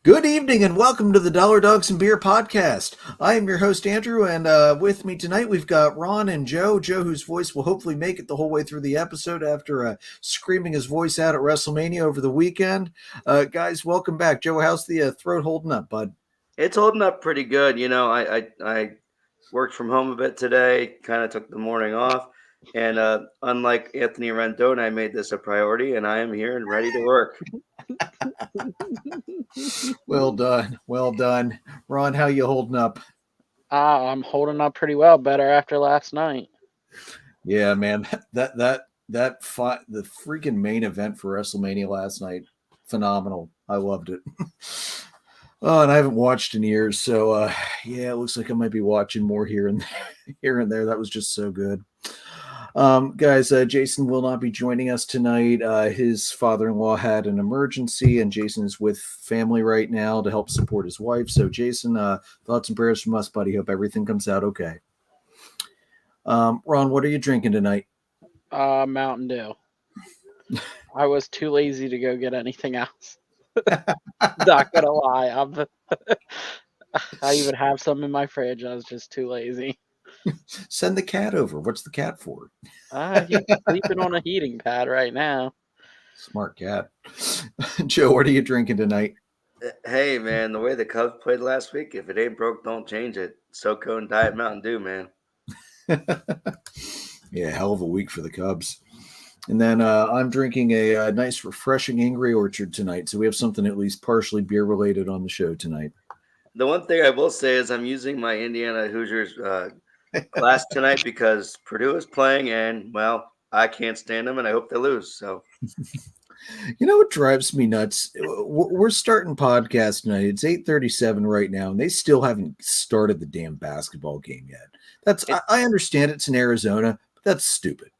Good evening and welcome to the Dollar Dogs and Beer podcast. I am your host, Andrew, and with me tonight we've got Ron and Joe. Joe, whose voice will hopefully make it the whole way through the episode after screaming his voice out at WrestleMania over the weekend. Guys, welcome back. Joe, how's the throat holding up, bud? It's holding up pretty good. I worked from home a bit today, kind of took the morning off. And unlike Anthony Rendon, I made this a priority, and I am here and ready to work. Well done. Well done. Ron, how you holding up? I'm holding up pretty well, better after last night. Yeah, man. The freaking main event for WrestleMania last night, phenomenal. I loved it. Oh, and I haven't watched in years, so yeah, it looks like I might be watching more here and there. That was just so good. Guys, Jason will not be joining us tonight. His father-in-law had an emergency, and Jason is with family right now to help support his wife. So, Jason, thoughts and prayers from us, buddy. Hope everything comes out okay. Ron, what are you drinking tonight? Mountain Dew. I was too lazy to go get anything else. Not gonna lie, I even have some in my fridge. I was just too lazy. Send the cat over. What's the cat for? He's sleeping on a heating pad right now. Smart cat. Joe, what are you drinking tonight? Hey, man, the way the Cubs played last week, if it ain't broke, don't change it. SoCo and Diet Mountain Dew, man. Yeah, hell of a week for the Cubs. And then I'm drinking a nice, refreshing Angry Orchard tonight. So we have something at least partially beer-related on the show tonight. The one thing I will say is I'm using my Indiana Hoosiers class tonight because Purdue is playing, and, well, I can't stand them, and I hope they lose. So, you know what drives me nuts? We're starting podcast tonight. It's 8:37 right now, and they still haven't started the damn basketball game yet. I understand it's in Arizona, but that's stupid.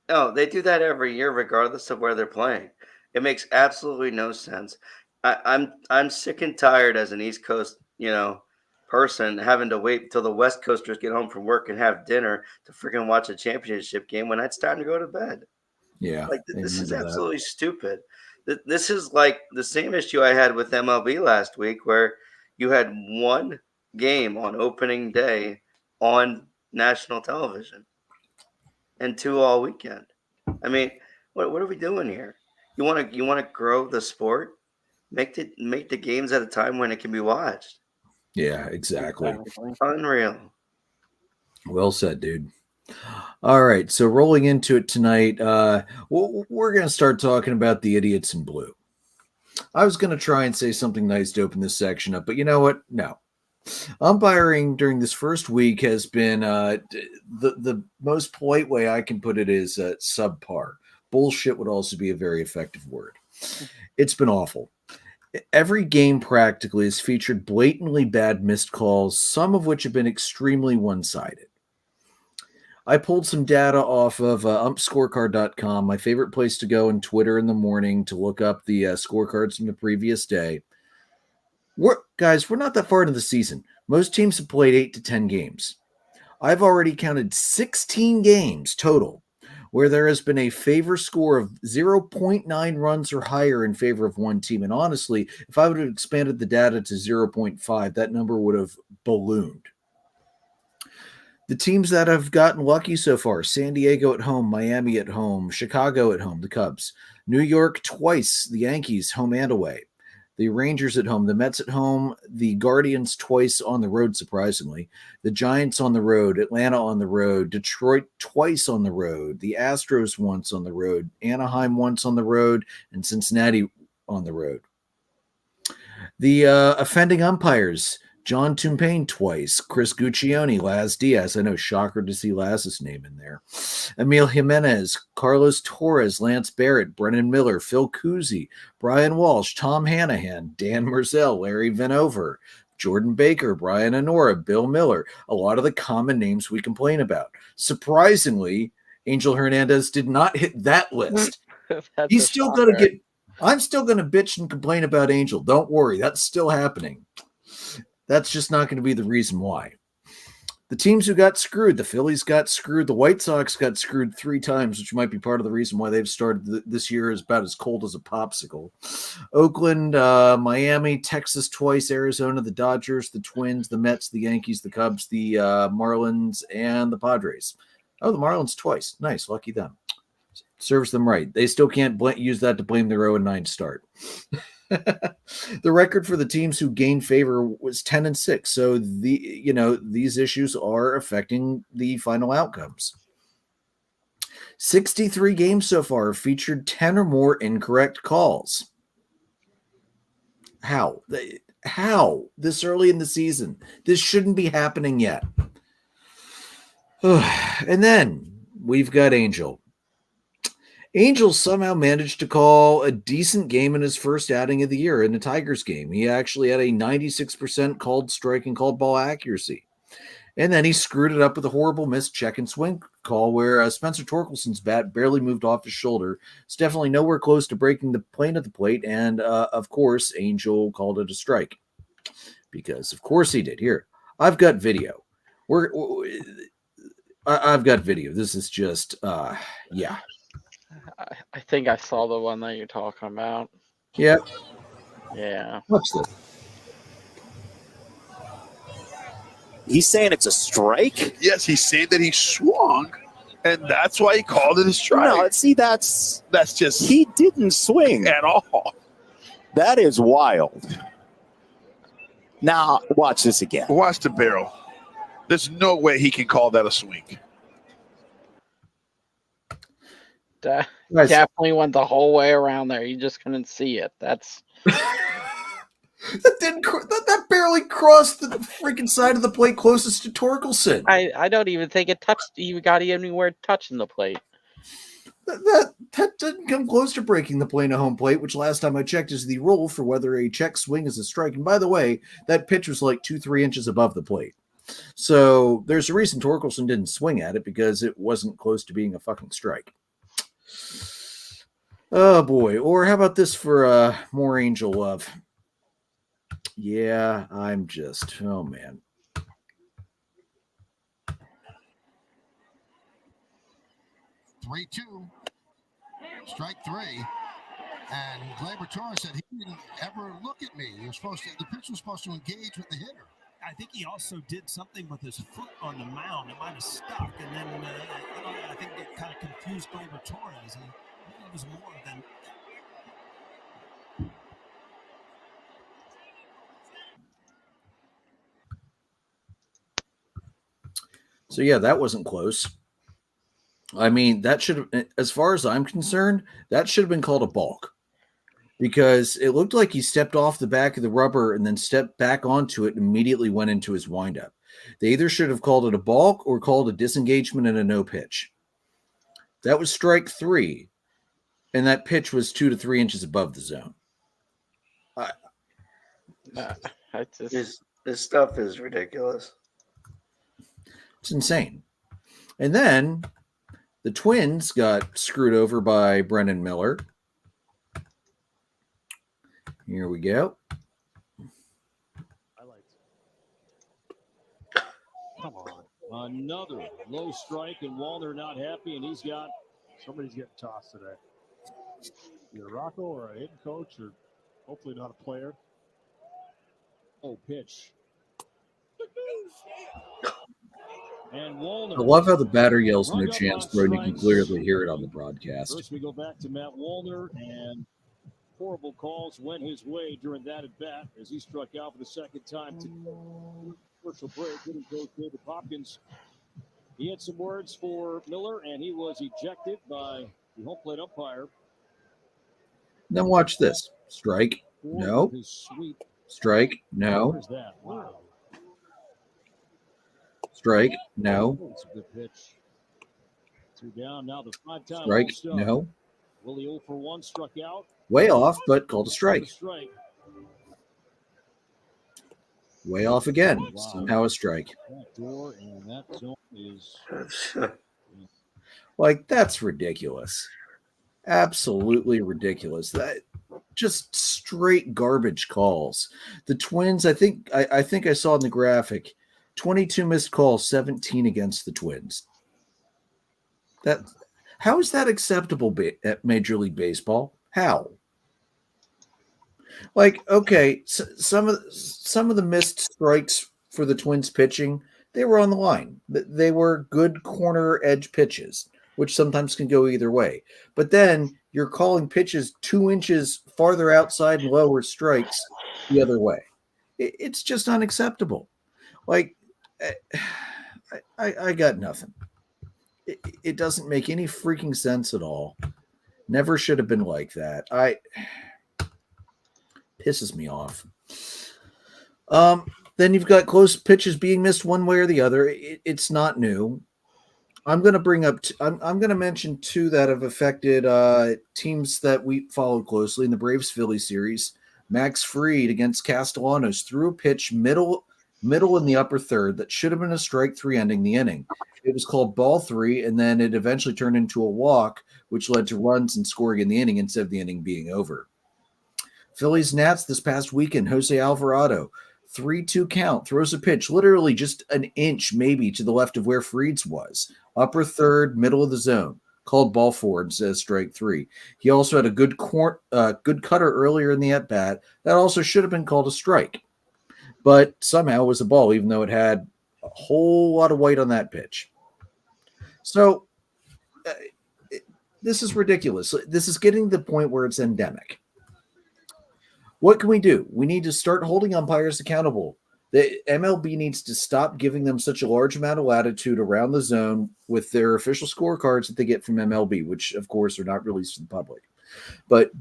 No, they do that every year, regardless of where they're playing. It makes absolutely no sense. I'm sick and tired as an East Coast, person having to wait till the West Coasters get home from work and have dinner to freaking watch a championship game when it's time to go to bed. Yeah, like this is absolutely stupid. This is like the same issue I had with MLB last week, where you had one game on opening day on national television and two all weekend. I mean, what are we doing here? You want to grow the sport? Make the games at a time when it can be watched. Yeah, exactly. Unreal. Well said, dude. All right, so rolling into it tonight, we're going to start talking about the idiots in blue. I was going to try and say something nice to open this section up, but you know what? No. Umpiring during this first week has been the most polite way I can put it is subpar. Bullshit would also be a very effective word. It's been awful. Every game practically has featured blatantly bad missed calls, some of which have been extremely one-sided. I pulled some data off of umpscorecard.com, my favorite place to go on Twitter in the morning to look up the scorecards from the previous day. We're not that far into the season. Most teams have played 8 to 10 games. I've already counted 16 games total where there has been a favor score of 0.9 runs or higher in favor of one team. And honestly, if I would have expanded the data to 0.5, that number would have ballooned. The teams that have gotten lucky so far: San Diego at home, Miami at home, Chicago at home, the Cubs, New York twice, the Yankees home and away, the Rangers at home, the Mets at home, the Guardians twice on the road, surprisingly, the Giants on the road, Atlanta on the road, Detroit twice on the road, the Astros once on the road, Anaheim once on the road, and Cincinnati on the road. The offending umpires: John Tumpain twice, Chris Guccione, Laz Diaz. I know, shocker to see Laz's name in there. Emil Jimenez, Carlos Torres, Lance Barrett, Brennan Miller, Phil Cousy, Brian Walsh, Tom Hanahan, Dan Merzel, Larry Vanover, Jordan Baker, Brian Honora, Bill Miller. A lot of the common names we complain about. Surprisingly, Angel Hernandez did not hit that list. He's still going to get... I'm still going to bitch and complain about Angel. Don't worry, that's still happening. That's just not going to be the reason why. The teams who got screwed, the Phillies got screwed, the White Sox got screwed 3 times, which might be part of the reason why they've started this year is about as cold as a popsicle. Oakland, Miami, Texas twice, Arizona, the Dodgers, the Twins, the Mets, the Yankees, the Cubs, the Marlins, and the Padres. Oh, the Marlins twice. Nice. Lucky them. Serves them right. They still can't use that to blame their 0-9 start. The record for the teams who gained favor was 10-6. So these issues are affecting the final outcomes. 63 games so far have featured 10 or more incorrect calls. How this early in the season? This shouldn't be happening yet. And then we've got Angel. Angel somehow managed to call a decent game in his first outing of the year in the Tigers game. He actually had a 96% called strike and called ball accuracy. And then he screwed it up with a horrible missed check and swing call where Spencer Torkelson's bat barely moved off his shoulder. It's definitely nowhere close to breaking the plane of the plate. And, of course, Angel called it a strike. Because, of course, he did. Here, I've got video. I've got video. This is just, yeah. I think I saw the one that you're talking about. Yeah. Yeah. What's this? He's saying it's a strike? Yes, he's saying that he swung, and that's why he called it a strike. No, see, that's just he didn't swing at all. That is wild. Now, watch this again. Watch the barrel. There's no way he can call that a swing. Definitely went the whole way around there. You just couldn't see it. That's that barely crossed the freaking side of the plate closest to Torkelson. I don't even think it touched. You got anywhere touching the plate. That didn't come close to breaking the plane of home plate, which last time I checked is the rule for whether a check swing is a strike. And by the way, that pitch was like 2-3 inches above the plate. So there's a reason Torkelson didn't swing at it because it wasn't close to being a fucking strike. Oh boy. Or how about this for more Angel love? Yeah, I'm just, oh man. Three, 2, strike 3. And Gleyber Torres said he didn't ever look at me. The pitch was supposed to engage with the hitter. I think he also did something with his foot on the mound. It might have stuck, and then I think it kind of confused Gleyber Torres. And it was more than. So yeah, that wasn't close. I mean, that should have, as far as I'm concerned, that should have been called a balk. Because it looked like he stepped off the back of the rubber and then stepped back onto it and immediately went into his windup. They either should have called it a balk or called a disengagement and a no pitch. That was strike 3, and that pitch was 2 to 3 inches above the zone. This stuff is ridiculous. It's insane. And then the Twins got screwed over by Brennan Miller. Here we go. Come on. Another low strike, and Wallner not happy, and somebody's getting tossed today. Either Rocco or a hitting coach, or hopefully not a player. Oh, pitch. And Wallner. I love how the batter yells no chance, bro, and you can clearly hear it on the broadcast. First we go back to Matt Wallner, and horrible calls went his way during that at bat as he struck out for the second time. Commercial break. Hitting coach David Hopkins. He had some words for Miller, and he was ejected by the home plate umpire. Then watch this. Strike. No. Strike. No. Where's that? Wow. Strike. No. It's a good pitch. 2 down. Now the 5-time Strike. No. Willie 0 for 1 struck out. Way off, but called a strike. Way off again. Wow. Somehow a strike. That door and that zone is like, that's ridiculous. Absolutely ridiculous. That just straight garbage calls. The Twins, I think I saw in the graphic, 22 missed calls, 17 against the Twins. How is that acceptable at Major League Baseball? How? Like, okay, some of the missed strikes for the Twins pitching, they were on the line. They were good corner edge pitches, which sometimes can go either way. But then you're calling pitches 2 inches farther outside and lower strikes the other way. It's just unacceptable. Like, I got nothing. It doesn't make any freaking sense at all. Never should have been like that. Pisses me off. Then you've got close pitches being missed one way or the other. It's not new. I'm going to bring up. I'm going to mention two that have affected teams that we follow closely in the Braves Philly series. Max Fried against Castellanos threw a pitch middle in the upper third that should have been a strike 3 ending the inning. It was called ball 3, and then it eventually turned into a walk, which led to runs and scoring in the inning instead of the inning being over. Phillies Nats this past weekend, Jose Alvarado, 3-2 count, throws a pitch literally just an inch maybe to the left of where Fried's was. Upper third, middle of the zone. Called ball 4 and says strike 3. He also had a good cutter earlier in the at-bat. That also should have been called a strike. But somehow it was a ball, even though it had a whole lot of white on that pitch. So this is ridiculous. This is getting to the point where it's endemic. What can we do? We need to start holding umpires accountable. The MLB needs to stop giving them such a large amount of latitude around the zone with their official scorecards that they get from MLB, which, of course, are not released to the public. But,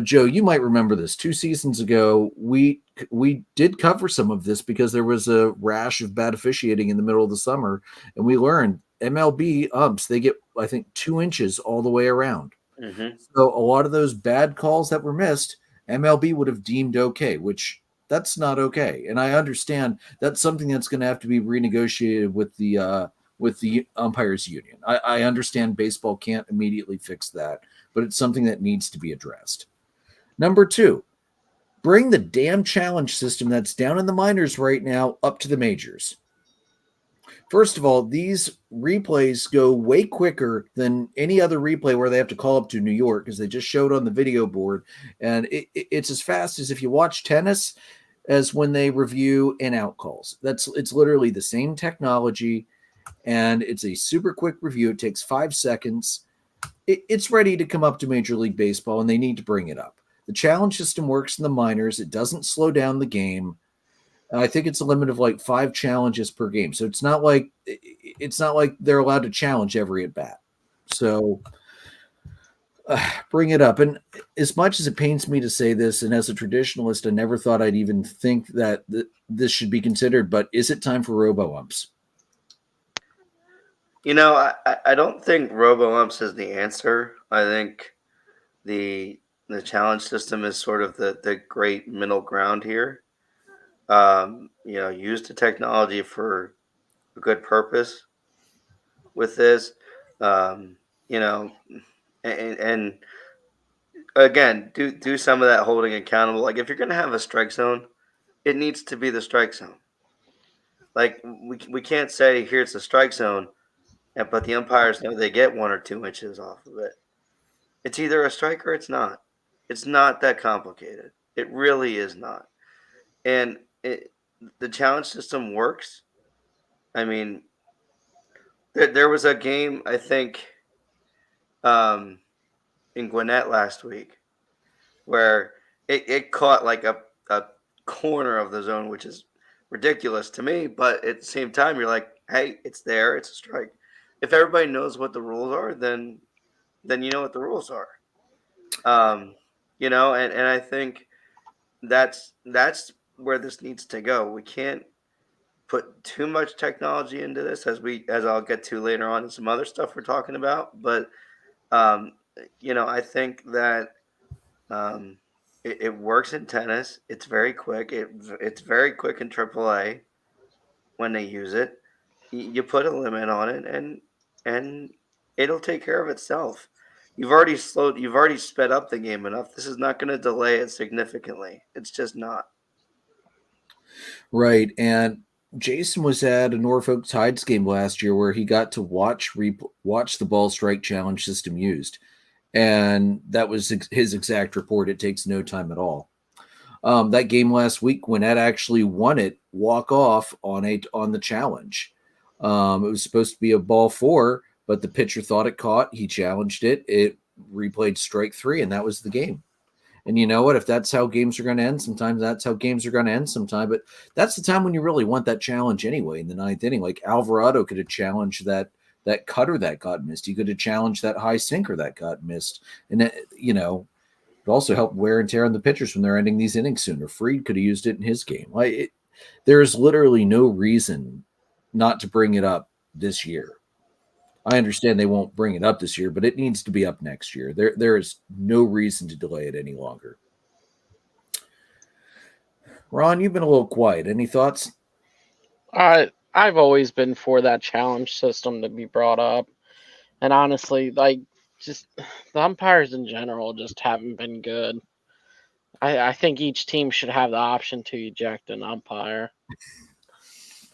Joe, you might remember this. 2 seasons ago, we did cover some of this because there was a rash of bad officiating in the middle of the summer, and we learned MLB umps, they get, I think, 2 inches all the way around. Mm-hmm. So a lot of those bad calls that were missed, MLB would have deemed okay, which that's not okay. And I understand that's something that's going to have to be renegotiated with the umpires union. I understand baseball can't immediately fix that, but it's something that needs to be addressed. Number 2, bring the damn challenge system that's down in the minors right now up to the majors. First of all, these replays go way quicker than any other replay where they have to call up to New York because they just showed on the video board. And it's as fast as if you watch tennis as when they review in-out calls. It's literally the same technology, and it's a super quick review. It takes 5 seconds. It's ready to come up to Major League Baseball, and they need to bring it up. The challenge system works in the minors. It doesn't slow down the game. I think it's a limit of like 5 challenges per game. So it's not like they're allowed to challenge every at bat. So bring it up. And as much as it pains me to say this, and as a traditionalist, I never thought I'd even think that this should be considered, but is it time for robo-umps? You know, I don't think robo-umps is the answer. I think the challenge system is sort of the great middle ground here. Use the technology for a good purpose with this, and again, do some of that holding accountable. Like if you're going to have a strike zone, it needs to be the strike zone. Like we can't say here's the strike zone, but the umpires know they get 1 or 2 inches off of it. It's either a strike or it's not. It's not that complicated. It really is not. And the challenge system works. I mean, there was a game, I think, in Gwinnett last week where it caught like a corner of the zone, which is ridiculous to me. But at the same time, you're like, hey, it's there. It's a strike. If everybody knows what the rules are, then you know what the rules are. And I think that's where this needs to go. We can't put too much technology into this as I'll get to later on in some other stuff we're talking about. But, I think that it works in tennis. It's very quick. It's very quick in AAA when they use it. You put a limit on it and it'll take care of itself. You've already sped up the game enough. This is not going to delay it significantly. It's just not. Right. And Jason was at a Norfolk Tides game last year where he got to watch the ball strike challenge system used, and that was his exact report. It takes no time at all. That game last week, when Ed actually won it, walk off on the challenge. It was supposed to be a ball 4, but the pitcher thought it caught. He challenged it. It replayed strike 3, and that was the game. And you know what? If that's how games are going to end, sometimes that's how games are going to end sometime. But that's the time when you really want that challenge anyway in the 9th inning. Like Alvarado could have challenged that cutter that got missed. He could have challenged that high sinker that got missed. And, it also helped wear and tear on the pitchers when they're ending these innings sooner. Fried could have used it in his game. There's literally no reason not to bring it up this year. I understand they won't bring it up this year, but it needs to be up next year. There is no reason to delay it any longer. Ron, you've been a little quiet. Any thoughts? I've always been for that challenge system to be brought up. And honestly, just the umpires in general just haven't been good. I think each team should have the option to eject an umpire.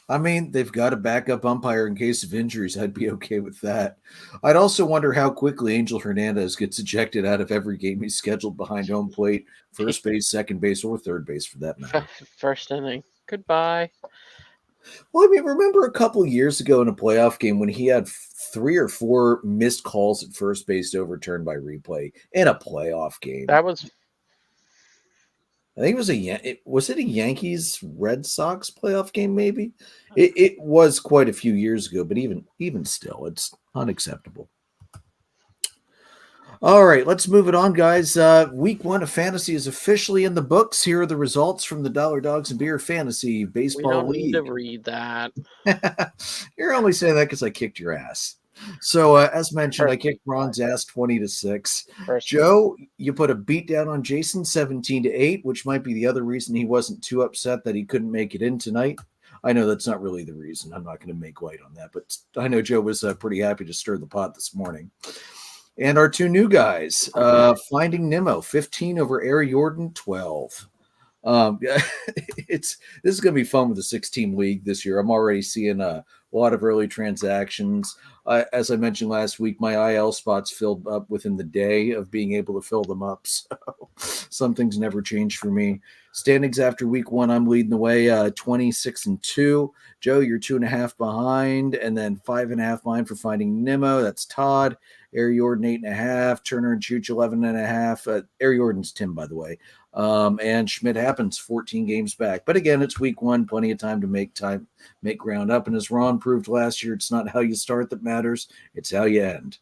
I mean, they've got a backup umpire in case of injuries. I'd be okay with that. I'd also wonder how quickly Angel Hernandez gets ejected out of every game he's scheduled behind home plate, first base, second base, or third base for that matter. First inning. Goodbye. Well, I mean, remember a couple years ago in a playoff game when he had 3 or 4 missed calls at first base overturned by replay in a playoff game? That was... I think it was a Yankees Red Sox playoff game, maybe? It was quite a few years ago, but even still, it's unacceptable. All right, let's move it on, guys. Week 1 of fantasy is officially in the books. Here are the results from the Dollar Dogs and Beer Fantasy Baseball League. We don't need to read that. You're only saying that because I kicked your ass. So, as mentioned, I kicked Ron's ass 20-6. Joe, you put a beat down on Jason 17-8, which might be the other reason he wasn't too upset that he couldn't make it in tonight. I know that's not really the reason. I'm not going to make light on that, but I know Joe was pretty happy to stir the pot this morning. And our 2 new guys, Finding Nemo, 15 over Air Jordan, 12. This is going to be fun with the 6-team league this year. I'm already seeing a lot of early transactions. As I mentioned last week, my IL spots filled up within the day of being able to fill them up. So some things never change for me. Standings after week 1, I'm leading the way 26-2. Joe, you're 2.5 behind, and then 5.5 behind for Finding Nemo. That's Todd. Air Jordan 8.5. Turner and Chooch 11.5. Air Jordan's Tim, by the way. And Schmidt happens 14 games back. But again, it's week 1, plenty of time to make ground up. And as Ron proved last year, it's not how you start that matters, it's how you end.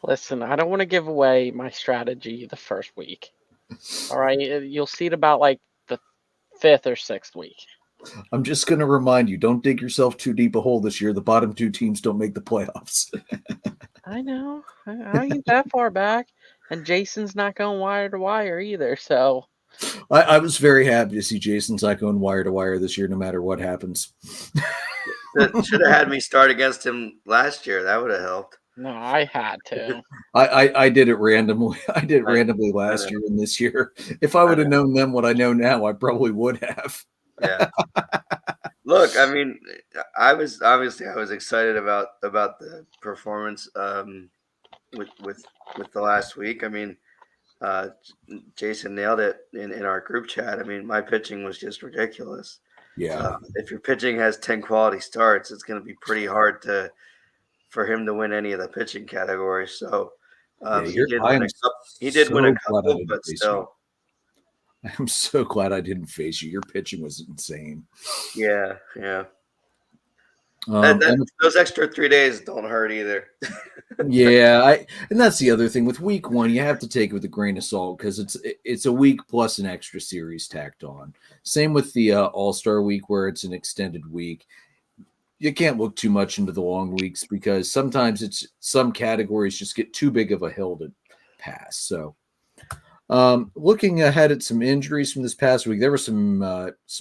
Listen, I don't want to give away my strategy the first week. All right, you'll see it about the 5th or 6th week. I'm just going to remind you, don't dig yourself too deep a hole this year. The bottom 2 teams don't make the playoffs. I know. I ain't that far back. And Jason's not going wire to wire either, so... I was very happy to see Jason's not going wire to wire this year, no matter what happens. Should have had me start against him last year. That would have helped. No, I had to. I did it randomly. I did it randomly last year and this year. If I would have known then what I know now, I probably would have. Yeah. Look, I mean, I was excited about the performance with the last week. I mean, Jason nailed it in our group chat. I mean, my pitching was just ridiculous. Yeah. If your pitching has 10 quality starts, it's going to be pretty hard for him to win any of the pitching categories. So he did win a couple, but still. I'm so glad I didn't face you. Your pitching was insane. Yeah. Those extra 3 days don't hurt either. Yeah, and that's the other thing with week 1. You have to take it with a grain of salt because it's a week plus an extra series tacked on. Same with the All-Star week where it's an extended week. You can't look too much into the long weeks because sometimes some categories just get too big of a hill to pass. So. Looking ahead at some injuries from this past week, there were some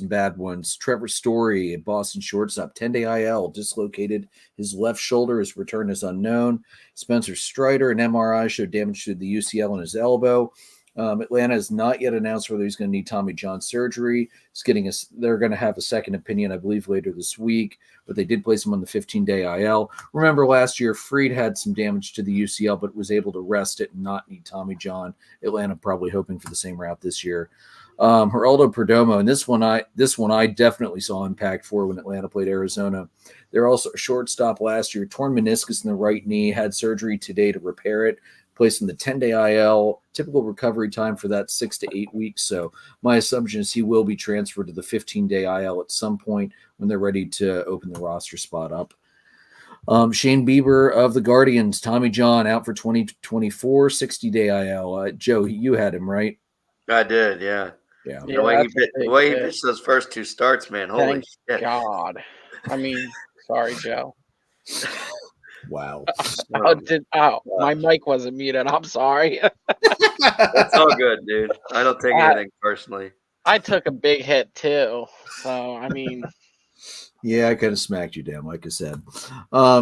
bad ones. Trevor Story, a Boston shortstop, 10-day IL, dislocated his left shoulder. His return is unknown. Spencer Strider, an MRI showed damage to the UCL in his elbow. Atlanta has not yet announced whether he's going to need Tommy John surgery. They're going to have a second opinion, I believe, later this week, but they did place him on the 15-day IL. Remember last year, Fried had some damage to the UCL, but was able to rest it and not need Tommy John. Atlanta probably hoping for the same route this year. Geraldo Perdomo, and this one I definitely saw impact for when Atlanta played Arizona. They're also a shortstop last year, torn meniscus in the right knee, had surgery today to repair it, placed in the 10-day IL. Typical recovery time for that 6 to 8 weeks. So my assumption is he will be transferred to the 15-day IL at some point when they're ready to open the roster spot up. Shane Bieber of the Guardians, Tommy John out for 2024, 60-day IL. Joe, you had him, right? I did, yeah. Yeah. The way he that's a big hit. pitched those first two starts, man. Holy Thank shit. God. I mean, sorry, Joe. Wow. My mic wasn't muted. I'm sorry. That's all good, dude. I don't take anything personally. I took a big hit too. So, I mean, Yeah, I kind of smacked you down, like I said.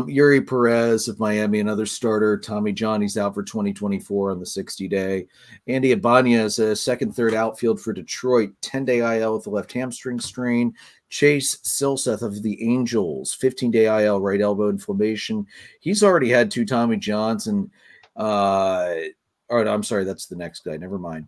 Yuri Perez of Miami, another starter. Tommy John, he's out for 2024 on the 60-day. Andy Ibanez, a second, third outfield for Detroit, 10-day IL with the left hamstring strain. Chase Silseth of the Angels, 15-day IL, right elbow inflammation. He's already had 2 Tommy Johns. And, I'm sorry, that's the next guy. Never mind.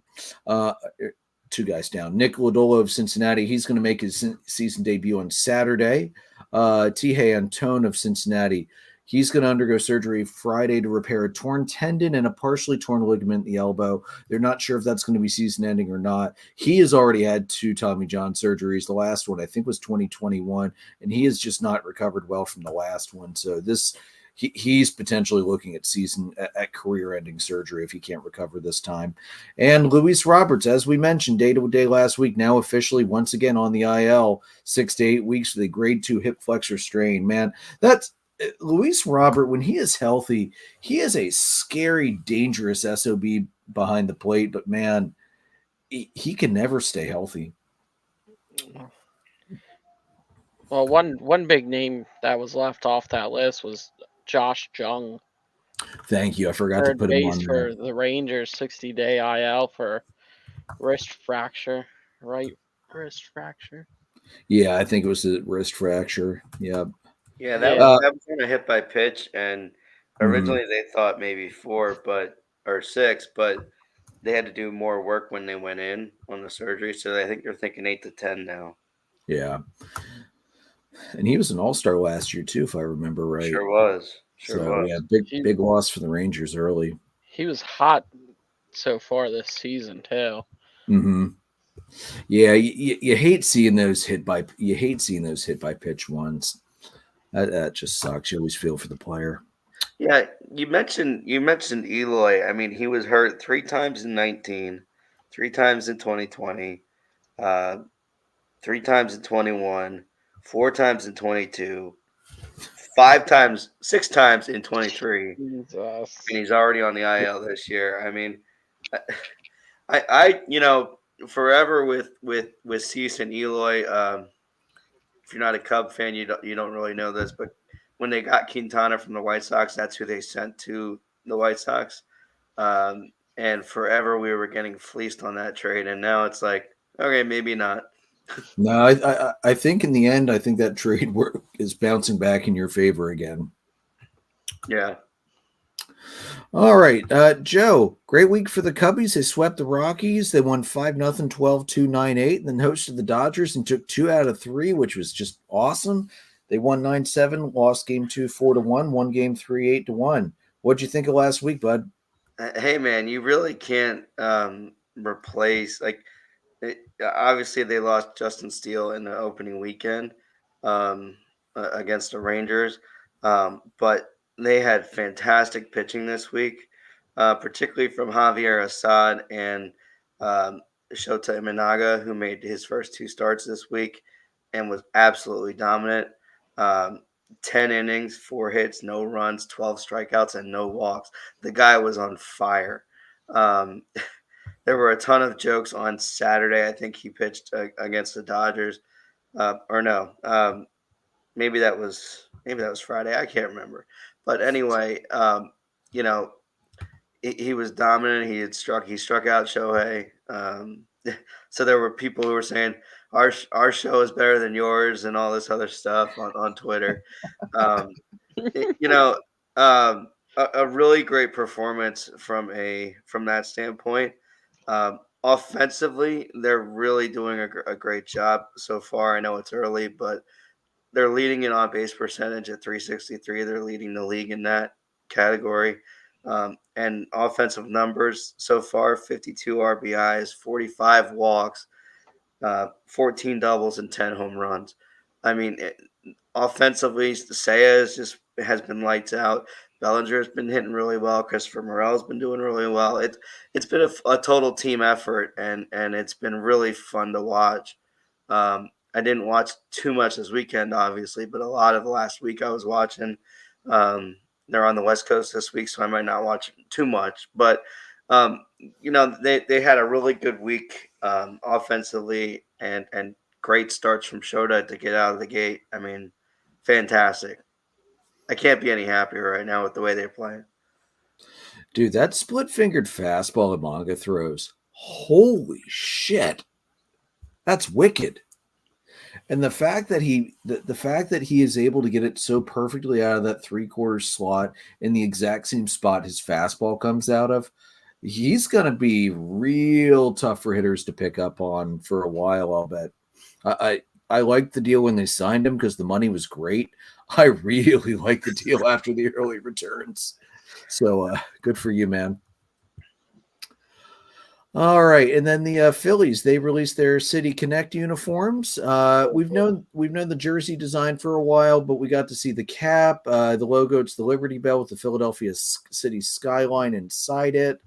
2 guys down. Nick Lodolo of Cincinnati. He's going to make his season debut on Saturday. Tihei Antone of Cincinnati. He's going to undergo surgery Friday to repair a torn tendon and a partially torn ligament in the elbow. They're not sure if that's going to be season ending or not. He has already had 2 Tommy John surgeries. The last one, I think, was 2021, and he has just not recovered well from the last one. So he's potentially looking at career-ending surgery if he can't recover this time. And Luis Roberts, as we mentioned, day-to-day last week, now officially once again on the IL, 6 to 8 weeks with a grade 2 hip flexor strain. Man, that's Luis Robert. When he is healthy, he is a scary, dangerous SOB behind the plate. But man, he can never stay healthy. well, one big name that was left off that list was Josh Jung. Thank you. I forgot to put him on for the Rangers, 60-day IL for wrist fracture, right wrist fracture. Yeah, I think it was a wrist fracture. Yeah. Yeah, that was on a hit by pitch, and originally they thought maybe 4 or 6, but they had to do more work when they went in on the surgery, so I think they're thinking 8 to 10 now. Yeah. And he was an all-star last year too, if I remember right. Sure was. Yeah, big loss for the Rangers early. He was hot so far this season too. Mm-hmm. Yeah, you hate seeing those hit by pitch ones. That just sucks. You always feel for the player. Yeah, you mentioned Eloy. I mean, he was hurt 3 times in 19, 3 times in 2020, 3 times in 21, 4 times in 22, 6 times in 23. Jesus. And he's already on the IL this year. I mean, I forever with Cease and Eloy. If you're not a Cub fan, you don't really know this, but when they got Quintana from the White Sox, that's who they sent to the White Sox. And forever we were getting fleeced on that trade, and now it's like, okay, maybe not. No, I think in the end, I think that trade is bouncing back in your favor again. Yeah. All right, Joe, great week for the Cubbies. They swept the Rockies. They won 5-0, 12-2, 9-8, and then hosted the Dodgers and took 2 out of 3, which was just awesome. They won 9-7, lost game 2, 4-1, won game 3, 8-1. What'd you think of last week, bud? Hey, man, you really can't replace obviously they lost Justin Steele in the opening weekend against the Rangers, but they had fantastic pitching this week, particularly from Javier Assad and Shota Imanaga, who made his first 2 starts this week and was absolutely dominant. 10 innings, 4 hits, no runs, 12 strikeouts, and no walks. The guy was on fire. There were a ton of jokes on Saturday. I think he pitched against the Dodgers, maybe that was Friday. I can't remember. But anyway, he was dominant. He struck out Shohei. So there were people who were saying our show is better than yours and all this other stuff on Twitter. Um, you know, a really great performance from that standpoint. Offensively, they're really doing a great job so far. I know it's early, but they're leading in on base percentage at 363. They're leading the league in that category. And offensive numbers so far: 52 RBIs, 45 walks, 14 doubles, and 10 home runs. I mean, offensively, Seiya has been lights out. Bellinger has been hitting really well. Christopher Morel's been doing really well. It's been a total team effort, and it's been really fun to watch. I didn't watch too much this weekend, obviously, but a lot of the last week I was watching. They're on the West Coast this week, so I might not watch too much. But they had a really good week offensively, and great starts from Shota to get out of the gate. I mean, fantastic. I can't be any happier right now with the way they're playing. Dude, that split-fingered fastball that Manga throws, holy shit. That's wicked. And the fact that he is able to get it so perfectly out of that 3/4 slot in the exact same spot his fastball comes out of, he's going to be real tough for hitters to pick up on for a while, I'll bet. I liked the deal when they signed him because the money was great. I really like the deal after the early returns. So good for you, man. All right, and then the Phillies, they released their City Connect uniforms. We've known the jersey design for a while, but we got to see the cap, the logo. It's the Liberty Bell with the Philadelphia city skyline inside it.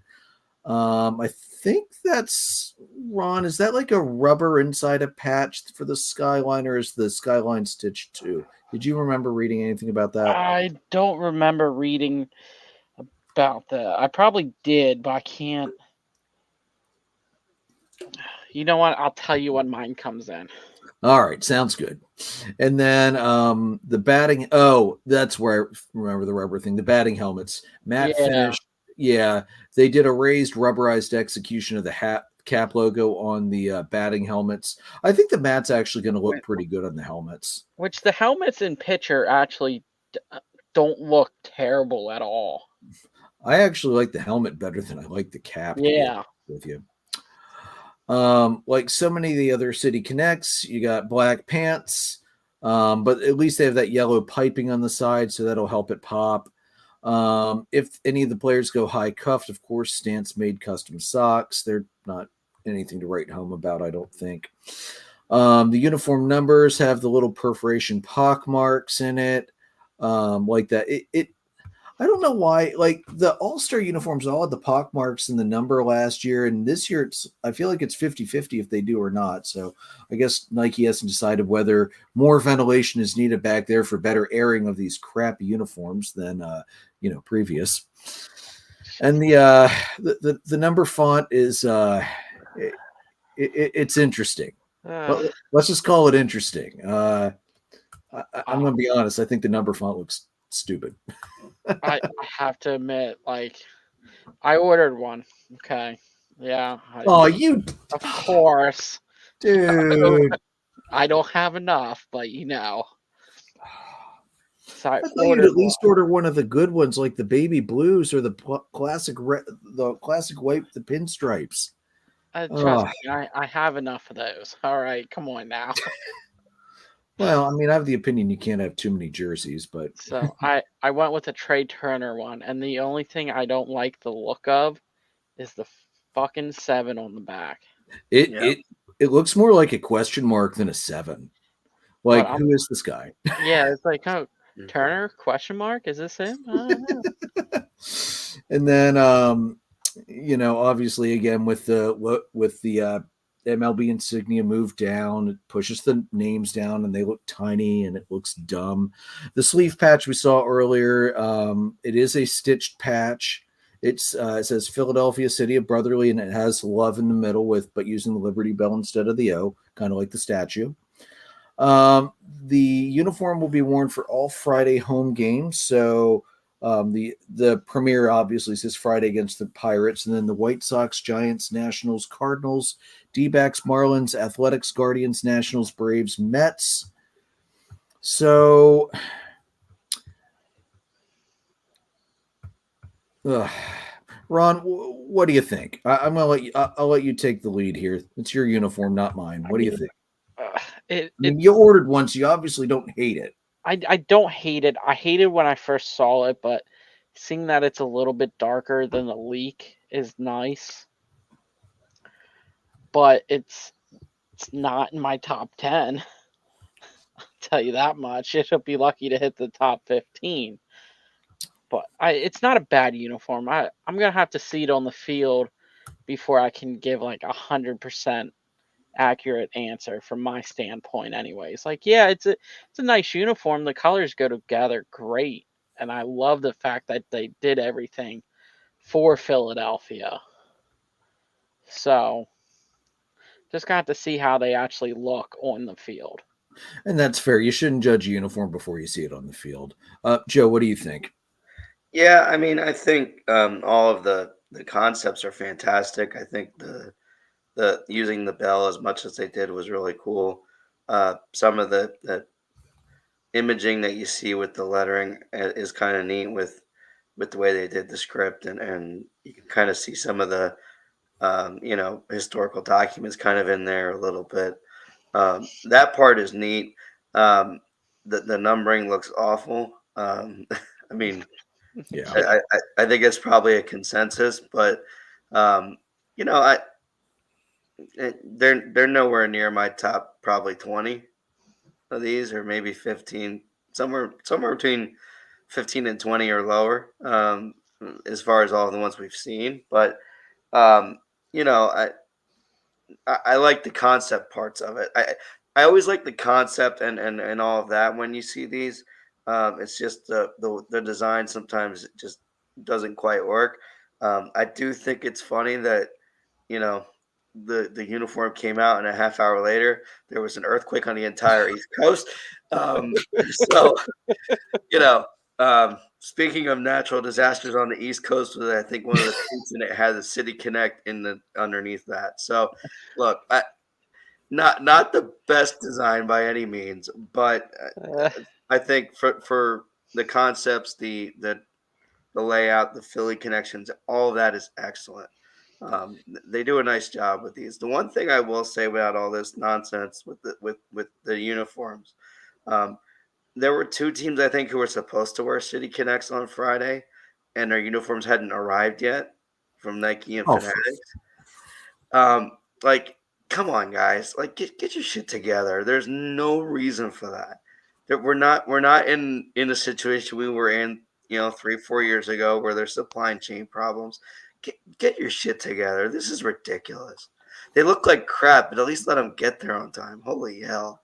I think that's, Ron, is that like a rubber inside a patch for the skyline, or is the skyline stitched too? Did you remember reading anything about that? I don't remember reading about that. I probably did, but I can't. You know what? I'll tell you when mine comes in. All right, sounds good. And then the batting. Oh, that's where I remember the rubber thing. The batting helmets, matte finish. Yeah, they did a raised rubberized execution of the cap logo on the batting helmets. I think the mat's actually going to look pretty good on the helmets. Which the helmets in picture actually don't look terrible at all. I actually like the helmet better than I like the cap. Yeah, with you. Like so many of the other City Connects, you got black pants, but at least they have that yellow piping on the side, so that'll help it pop. If any of the players go high cuffed, of course, Stance made custom socks. They're not anything to write home about, I don't think. The uniform numbers have the little perforation pock marks in it, like that. I don't know why, like the All-Star uniforms all had the pock marks in the number last year, and this year I feel like it's 50-50 if they do or not. So I guess Nike hasn't decided whether more ventilation is needed back there for better airing of these crappy uniforms than previous. And the number font is it's interesting. Let's just call it interesting. I'm going to be honest. I think the number font looks stupid. I have to admit, like, I ordered one. Okay. Yeah. Of course. Dude. I don't have enough, but So I thought you'd at least order one of the good ones, like the baby blues or the classic white, the pinstripes. Trust me, I have enough of those. All right, come on now. Well, I mean, I have the opinion you can't have too many jerseys, but so I went with a Trey Turner one, and the only thing I don't like the look of is the fucking 7 on the back. It looks more like a question mark than a 7. Like, who is this guy? Yeah, it's like, oh, Turner question mark? Is this him? I don't know. And then obviously again with the MLB insignia moved down, it pushes the names down and they look tiny and it looks dumb. The sleeve patch we saw earlier, it is a stitched patch. It says Philadelphia City of Brotherly, and it has love in the middle but using the Liberty Bell instead of the O, kind of like the statue. The uniform will be worn for all Friday home games. So The premiere obviously is this Friday against the Pirates, and then the White Sox, Giants, Nationals, Cardinals, D-backs, Marlins, Athletics, Guardians, Nationals, Braves, Mets. So, Ron, what do you think? I'm gonna let you. I'll let you take the lead here. It's your uniform, not mine. What do you think? I mean, you ordered one, so you obviously don't hate it. I don't hate it. I hated when I first saw it, but seeing that it's a little bit darker than the leak is nice. But it's not in my top 10. I'll tell you that much. It'll be lucky to hit the top 15. But it's not a bad uniform. I'm gonna have to see it on the field before I can give like 100% accurate answer from my standpoint. Anyways, like yeah, it's a nice uniform. The colors go together great, and I love the fact that they did everything for Philadelphia. So just got to see how they actually look on the field. And that's fair. You shouldn't judge a uniform before you see it on the field. Joe, what do you think? Yeah, I mean, I think all of the concepts are fantastic. I think the using the bell as much as they did was really cool. Some of the imaging that you see with the lettering is kind of neat with the way they did the script, and you can kind of see some of the historical documents kind of in there a little bit. That part is neat. The numbering looks awful. I mean, Yeah. I think it's probably a consensus, but I they're nowhere near my top probably 20 of these, or maybe 15, somewhere between 15 and 20 or lower, as far as all the ones we've seen. But um, you know, I like the concept parts of it. I always like the concept and all of that when you see these. It's just the design sometimes it just doesn't quite work. I do think it's funny that you know the uniform came out and a half hour later there was an earthquake on the entire East Coast. So you know, speaking of natural disasters on the East Coast, I think one of the tweets in it had the City Connect in the underneath that. So, look, not the best design by any means, but I think for the concepts, the layout, the Philly connections, all of that is excellent. They do a nice job with these. The one thing I will say about all this nonsense with the uniforms, um, there were two teams I think who were supposed to wear City Connects on Friday, and their uniforms hadn't arrived yet from Nike and Oh, Fanatics. Like, come on, guys! Like, get your shit together. There's no reason for that. That we're not in a situation we were in, 3-4 years ago where there's supply chain problems. Get your shit together. This is ridiculous. They look like crap, but at least let them get there on time. Holy hell!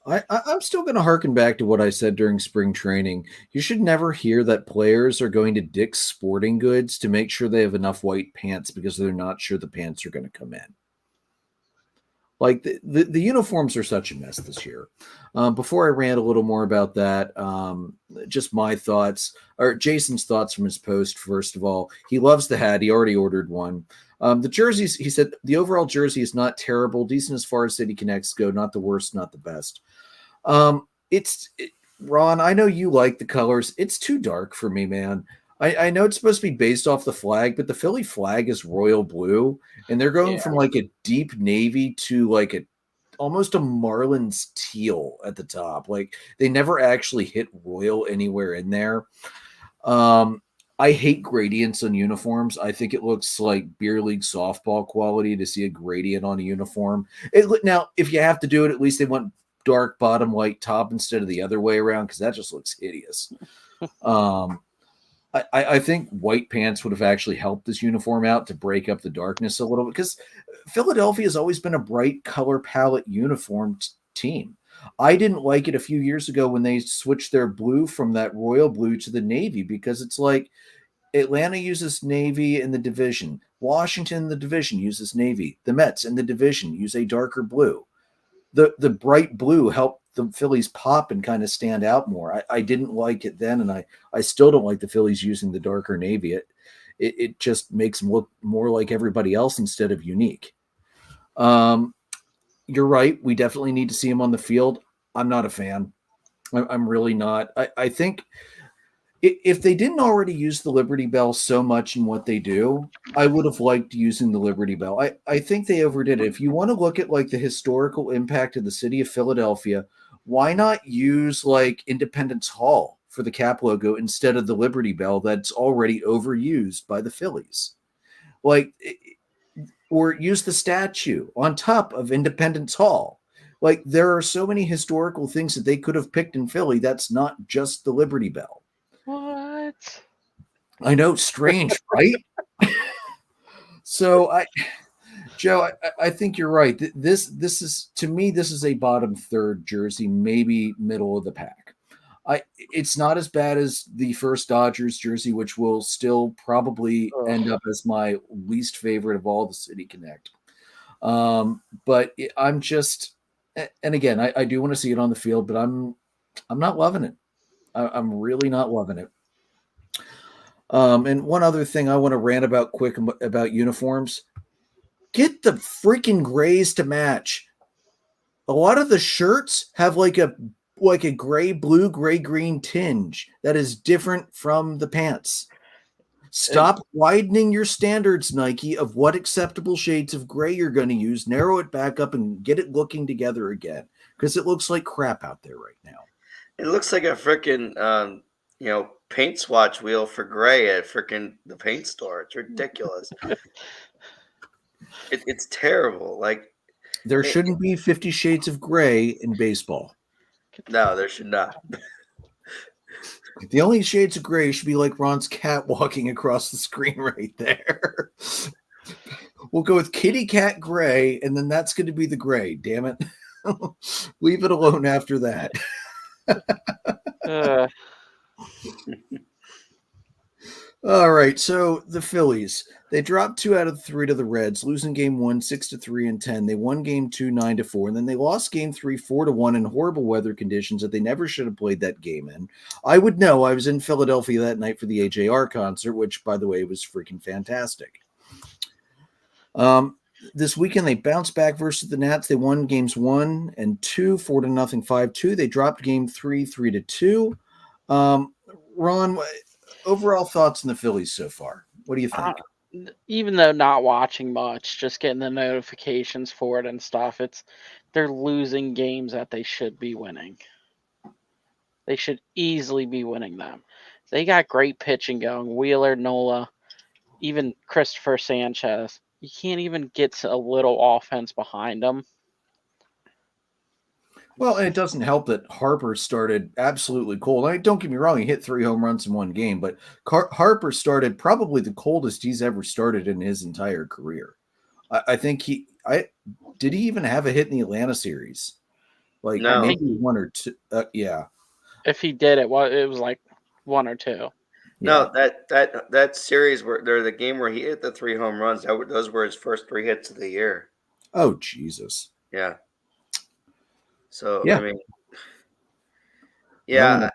I'm still going to harken back to what I said during spring training. You should never hear that players are going to Dick's Sporting Goods to make sure they have enough white pants because they're not sure the pants are going to come in. Like the uniforms are such a mess this year. Before I rant a little more about that, just my thoughts or Jason's thoughts from his post. First of all, he loves the hat. He already ordered one. The jerseys, he said, the overall jersey is not terrible, decent as far as City Connects go, not the worst, not the best. Ron, I know you like the colors. It's too dark for me, man. I know it's supposed to be based off the flag, but the Philly flag is royal blue, and they're going from like a deep navy to like almost a Marlins teal at the top. Like they never actually hit royal anywhere in there. I hate gradients on uniforms. I think it looks like beer league softball quality to see a gradient on a uniform. Now, if you have to do it, at least they want dark bottom, light top instead of the other way around because that just looks hideous. I think white pants would have actually helped this uniform out to break up the darkness a little bit because Philadelphia has always been a bright color palette uniform team. I didn't like it a few years ago when they switched their blue from that royal blue to the navy because it's like Atlanta uses navy in the division. Washington in the division uses navy. The Mets in the division use a darker blue. the bright blue helped the Phillies pop and kind of stand out more. I didn't like it then, and I still don't like the Phillies using the darker navy. It just makes them look more like everybody else instead of unique. You're right. We definitely need to see him on the field. I'm not a fan. I'm really not. I think if they didn't already use the Liberty Bell so much in what they do, I would have liked using the Liberty Bell. I think they overdid it. If you want to look at like the historical impact of the city of Philadelphia, why not use like Independence Hall for the cap logo instead of the Liberty Bell that's already overused by the Phillies? Like, or use the statue on top of Independence Hall. Like, there are so many historical things that they could have picked in Philly that's not just the Liberty Bell. What? I know, strange, right? So Joe, I think you're right. This is, to me, this is a bottom third jersey, maybe middle of the pack. It's not as bad as the first Dodgers jersey, which will still probably end up as my least favorite of all the City Connect. But I'm just, and again, I do want to see it on the field, but I'm not loving it. I'm really not loving it. And one other thing I want to rant about quick about uniforms. Get the freaking grays to match. A lot of the shirts have like a gray blue, gray green tinge that is different from the pants. Stop widening your standards, Nike, of what acceptable shades of gray you're going to use. Narrow it back up and get it looking together again, because it looks like crap out there right now. It looks like a freaking paint swatch wheel for gray at freaking the paint store. It's ridiculous. It's terrible. Like, there shouldn't be 50 shades of gray in baseball. No, there should not. The only shades of gray should be like Ron's cat walking across the screen right there. We'll go with kitty cat gray, and then that's going to be the gray. Damn it. Leave it alone after that. All right, so the Phillies, they dropped 2 out of 3 to the Reds, losing game 1 6-3 and 10. They won game 2 9-4, and then they lost game 3 4-1 in horrible weather conditions that they never should have played that game in. I would know. I was in Philadelphia that night for the AJR concert, which, by the way, was freaking fantastic. This weekend they bounced back versus the Nats. They won games 1 and 2, 4-0, 5-2. They dropped game 3 3-2. Ron, overall thoughts on the Phillies so far? What do you think? Even though not watching much, just getting the notifications for it and stuff, they're losing games that they should be winning. They should easily be winning them. They got great pitching going. Wheeler, Nola, even Christopher Sanchez. You can't even get a little offense behind them. Well, and it doesn't help that Harper started absolutely cold. Don't get me wrong, he hit 3 home runs in one game, but Harper started probably the coldest he's ever started in his entire career. I think did he even have a hit in the Atlanta series? Like, no. Maybe 1 or 2. Yeah. If he did, it was like 1 or 2. No, that series where the game where he hit the 3 home runs, those were his first 3 hits of the year. Oh, Jesus. Yeah. So, yeah. I mean, yeah.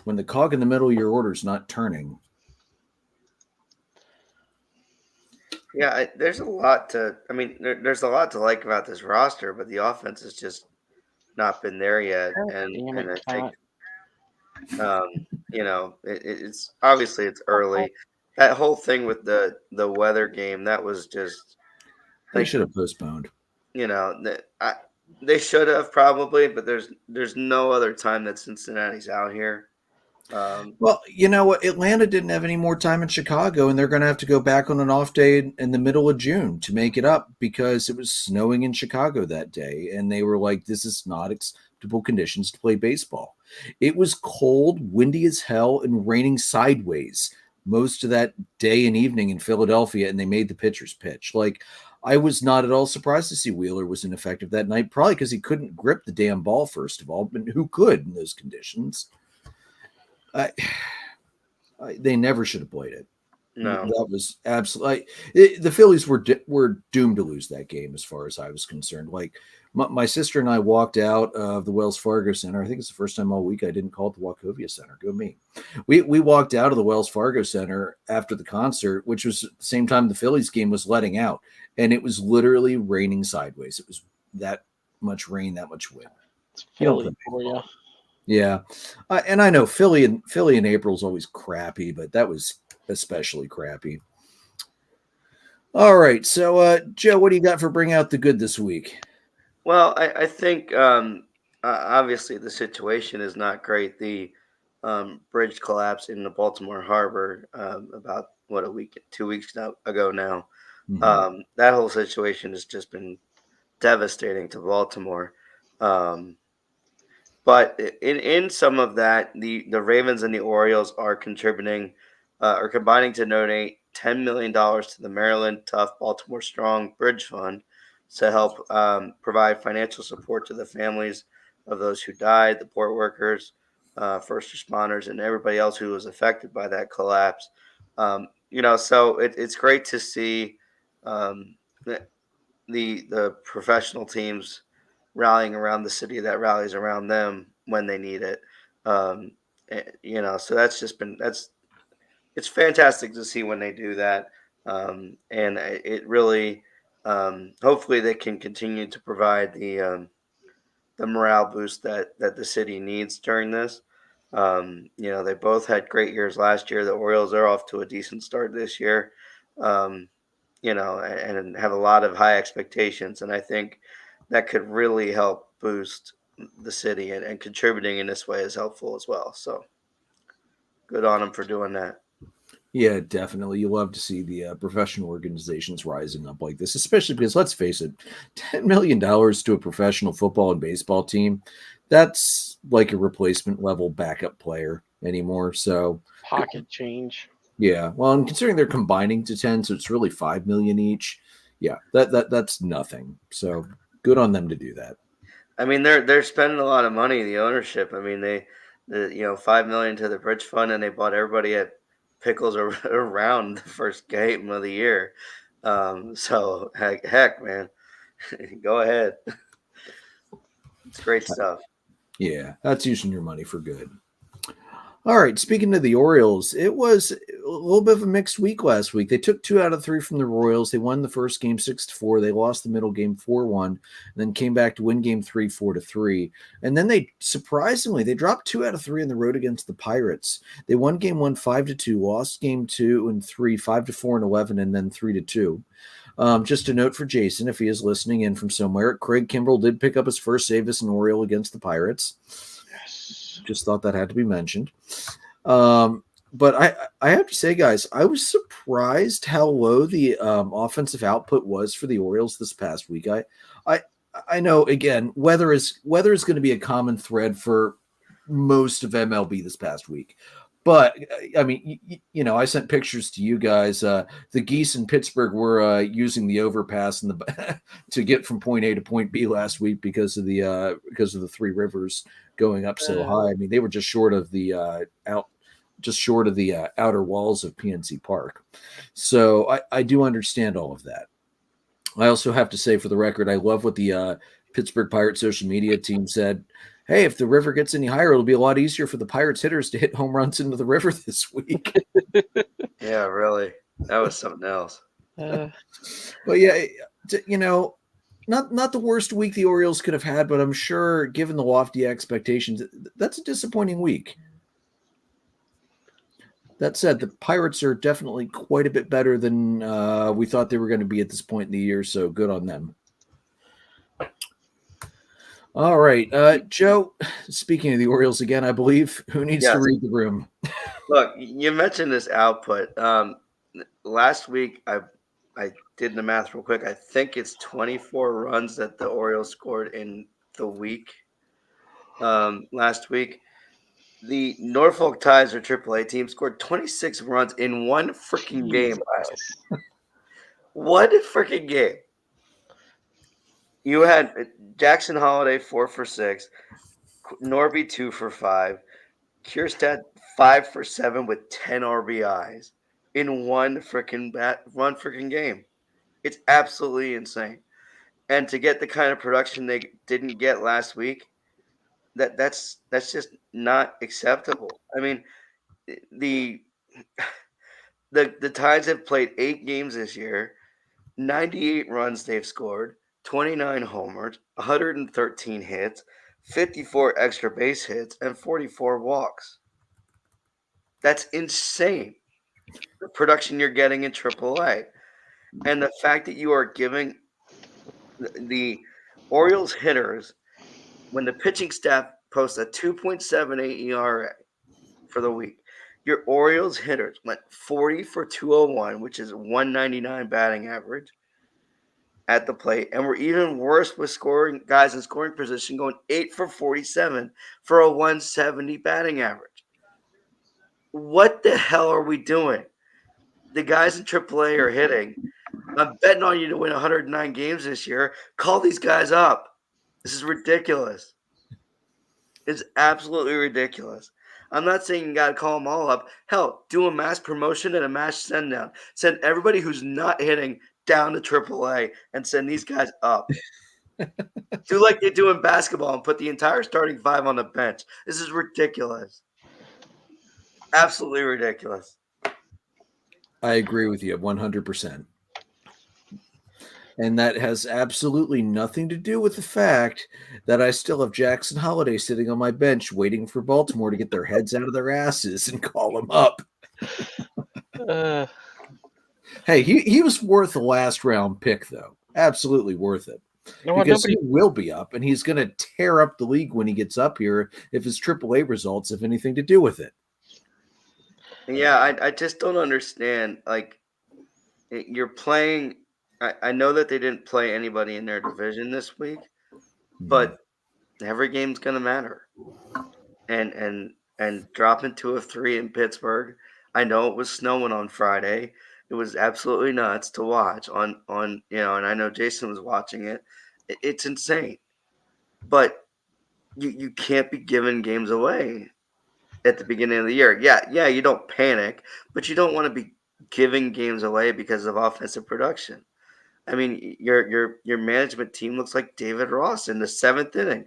When the cog in the middle of your order is not turning. Yeah, there's a lot to like about this roster, but the offense has just not been there yet. And I think, it's obviously it's early. That whole thing with the weather game, that was just. They should have postponed. They should have probably, but there's no other time that Cincinnati's out here. Well, you know what? Atlanta didn't have any more time in Chicago, and they're going to have to go back on an off day in the middle of June to make it up because it was snowing in Chicago that day, and they were like, this is not acceptable conditions to play baseball. It was cold, windy as hell, and raining sideways most of that day and evening in Philadelphia, and they made the pitchers pitch. Like, I was not at all surprised to see Wheeler was ineffective that night, probably because he couldn't grip the damn ball, first of all, but who could in those conditions? They never should have played it. No. That was absolutely the Phillies were doomed to lose that game as far as I was concerned. Like, My sister and I walked out of the Wells Fargo Center. I think it's the first time all week I didn't call it the Wachovia Center. Go me. We walked out of the Wells Fargo Center after the concert, which was the same time the Phillies game was letting out, and it was literally raining sideways. It was that much rain, that much wind. It's You don't Philly play for you. baseball. Yeah, and I know Philly in April is always crappy, but that was especially crappy. All right, so Joe, what do you got for bring out the good this week? Well, I think obviously the situation is not great. The bridge collapse in the Baltimore Harbor about what a week, 2 weeks ago now. That whole situation has just been devastating to Baltimore. But in some of that, the Ravens and the Orioles are contributing or combining to donate $10 million to the Maryland Tough Baltimore Strong Bridge Fund to help provide financial support to the families of those who died, the port workers, first responders, and everybody else who was affected by that collapse. So it's great to see um, the professional teams rallying around the city that rallies around them when they need it. Um, so it's fantastic to see when they do that, and it really hopefully they can continue to provide the morale boost that the city needs during this. They both had great years last year. The Orioles are off to a decent start this year. Um, and have a lot of high expectations. And I think that could really help boost the city, and contributing in this way is helpful as well. So good on them for doing that. Yeah, definitely. You love to see the professional organizations rising up like this, especially because let's face it, $10 million to a professional football and baseball team, that's like a replacement level backup player anymore. So Pocket change. yeah, well, and considering they're combining to 10, so it's really 5 million each. Yeah, that's nothing. So good on them to do that. I mean, they're spending a lot of money. The ownership. I mean, the 5 million to the bridge fund, and they bought everybody at pickles around the first game of the year. So heck, man, go ahead. It's great stuff. Yeah, that's using your money for good. All right. Speaking of the Orioles, it was a little bit of a mixed week last week. They took 2 out of 3 from the Royals. They won the first game 6-4. They lost the middle game 4-1, and then came back to win game 3 4-3. And then they surprisingly they dropped 2 out of 3 on the road against the Pirates. They won game 1 5-2, lost game 2 and 3 5-4 and 11, and then 3-2. Just a note for Jason, if he is listening in from somewhere, Craig Kimbrell did pick up his first save as an Oriole against the Pirates. Just thought that had to be mentioned. But I have to say, guys, I was surprised how low the offensive output was for the Orioles this past week. I know, again, weather is going to be a common thread for most of MLB this past week. But I mean, I sent pictures to you guys. The geese in Pittsburgh were using the overpass to get from point A to point B last week because of the Three Rivers going up so high. I mean, they were just short of the outer walls of PNC Park. So I do understand all of that. I also have to say, for the record, I love what the Pittsburgh Pirates social media team said. Hey, if the river gets any higher, it'll be a lot easier for the Pirates hitters to hit home runs into the river this week. Yeah, really. That was something else. But yeah, not the worst week the Orioles could have had, but I'm sure, given the lofty expectations, that's a disappointing week. That said, the Pirates are definitely quite a bit better than we thought they were going to be at this point in the year, so good on them. All right, Joe, speaking of the Orioles again, I believe, who needs to read the room? Look, you mentioned this output. Last week, I did the math real quick. I think it's 24 runs that the Orioles scored in the week. Last week, the Norfolk Tides, or AAA team, scored 26 runs in one freaking game last week. One freaking game. You had Jackson Holiday 4 for 6, Norby 2 for 5, Kierstead 5 for 7 with 10 RBIs in one freaking game. It's absolutely insane. and to get the kind of production they didn't get last week, that's just not acceptable. I mean, the the Tides have played 8 games this year, 98 runs they've scored, 29 homers, 113 hits, 54 extra base hits, and 44 walks. That's insane. The production you're getting in AAA. And the fact that you are giving the Orioles hitters, when the pitching staff posts a 2.78 ERA for the week, your Orioles hitters went 40 for 201, which is 199 batting average at the plate, and we're even worse with scoring guys in scoring position, going 8 for 47 for a 170 batting average. What the hell are we doing? The guys in AAA are hitting. I'm betting on you to win 109 games this year. Call these guys up. This is ridiculous. It's absolutely ridiculous. I'm not saying you got to call them all up. Hell, do a mass promotion and a mass send down. Send everybody who's not hitting down to AAA and send these guys up. Do like they do in basketball and put the entire starting 5 on the bench. This is ridiculous. Absolutely ridiculous. I agree with you 100%. And that has absolutely nothing to do with the fact that I still have Jackson Holiday sitting on my bench waiting for Baltimore to get their heads out of their asses and call them up. Hey, he was worth a last round pick, though. Absolutely worth it. Because he will be up, and he's going to tear up the league when he gets up here if his AAA results have anything to do with it. Yeah, I just don't understand. Like, you're playing – I know that they didn't play anybody in their division this week, but every game's going to matter. And dropping 2 of 3 in Pittsburgh, I know it was snowing on Friday. It was absolutely nuts to watch on and I know Jason was watching it. It's insane. But you can't be giving games away at the beginning of the year. Yeah, you don't panic, but you don't want to be giving games away because of offensive production. I mean, your management team looks like David Ross in the 7th inning.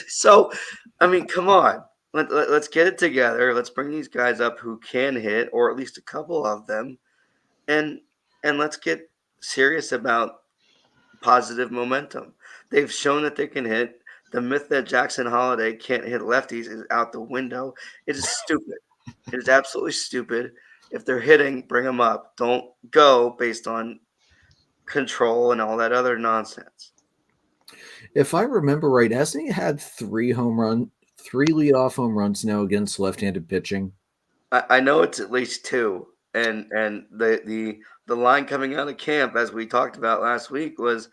So, I mean, come on. Let's get it together. Let's bring these guys up who can hit, or at least a couple of them, and let's get serious about positive momentum. They've shown that they can hit. The myth that Jackson Holiday can't hit lefties is out the window. It is stupid. It is absolutely stupid. If they're hitting, bring them up. Don't go based on control and all that other nonsense. If I remember right, hasn't he had 3 leadoff home runs now against left-handed pitching? I know it's at least 2, and the line coming out of camp, as we talked about last week, was,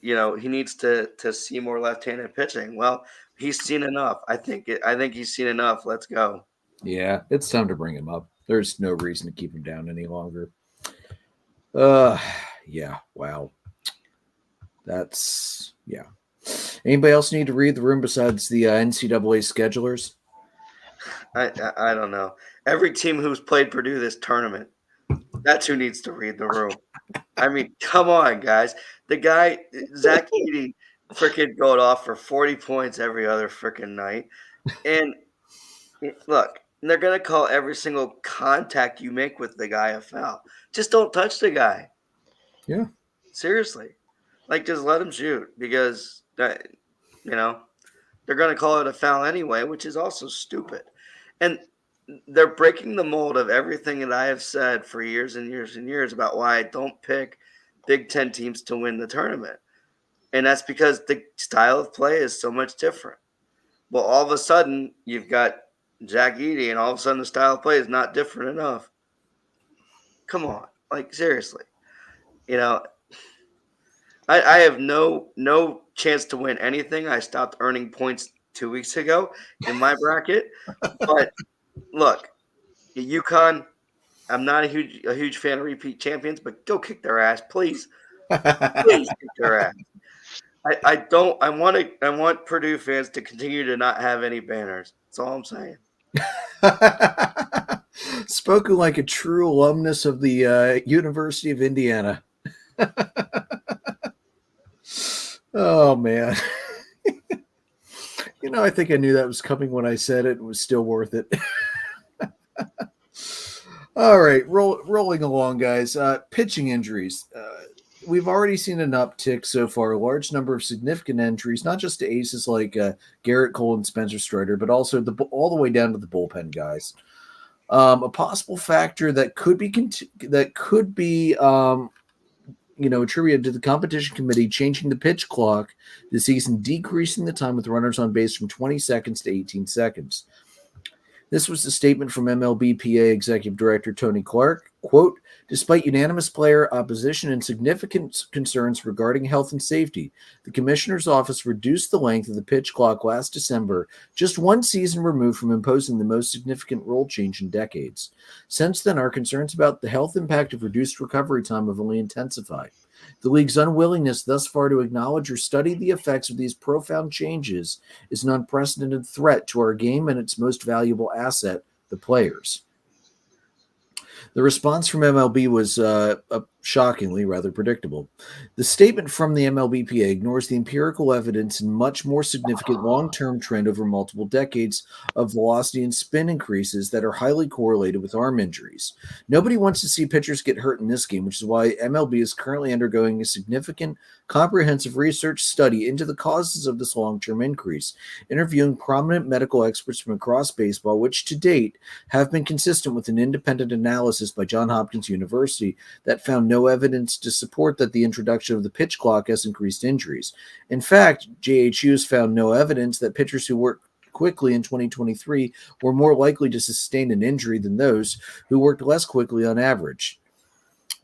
he needs to see more left-handed pitching. Well, he's seen enough. I think he's seen enough. Let's go. Yeah, it's time to bring him up. There's no reason to keep him down any longer. Yeah, wow. That's, yeah. Anybody else need to read the room besides the NCAA schedulers? I don't know. Every team who's played Purdue this tournament, that's who needs to read the room. I mean, come on, guys. The guy, Zach Edey, freaking going off for 40 points every other freaking night. And look, they're going to call every single contact you make with the guy a foul. Just don't touch the guy. Yeah. Seriously. Like, just let him shoot, because, they're going to call it a foul anyway, which is also stupid. And they're breaking the mold of everything that I have said for years and years and years about why I don't pick Big Ten teams to win the tournament. And that's because the style of play is so much different. Well, all of a sudden, you've got Jack Edey, and all of a sudden the style of play is not different enough. Come on. Like, seriously. I have no chance to win anything. I stopped earning points 2 weeks ago in my bracket. But look, UConn, I'm not a huge fan of repeat champions, but go kick their ass, please. Please kick their ass. I want Purdue fans to continue to not have any banners. That's all I'm saying. Spoken like a true alumnus of the University of Indiana. Oh man. I think I knew that was coming when I said it. It was still worth it. All right, rolling along, guys. Pitching injuries. We've already seen an uptick so far. A large number of significant injuries, not just to aces like Garrett Cole and Spencer Strider, but also all the way down to the bullpen guys. A possible factor that could be attributed to the competition committee changing the pitch clock this season, decreasing the time with runners on base from 20 seconds to 18 seconds. This was the statement from MLBPA Executive Director Tony Clark. Quote, despite unanimous player opposition and significant concerns regarding health and safety, the commissioner's office reduced the length of the pitch clock last December, just one season removed from imposing the most significant rule change in decades. Since then, our concerns about the health impact of reduced recovery time have only intensified. The league's unwillingness thus far to acknowledge or study the effects of these profound changes is an unprecedented threat to our game and its most valuable asset, the players. The response from MLB was shockingly rather predictable. The statement from the MLBPA ignores the empirical evidence and much more significant long-term trend over multiple decades of velocity and spin increases that are highly correlated with arm injuries. Nobody wants to see pitchers get hurt in this game, which is why MLB is currently undergoing a significant comprehensive research study into the causes of this long-term increase, interviewing prominent medical experts from across baseball, which to date have been consistent with an independent analysis by Johns Hopkins University that found no evidence to support that the introduction of the pitch clock has increased injuries. In fact, JHU has found no evidence that pitchers who worked quickly in 2023 were more likely to sustain an injury than those who worked less quickly on average.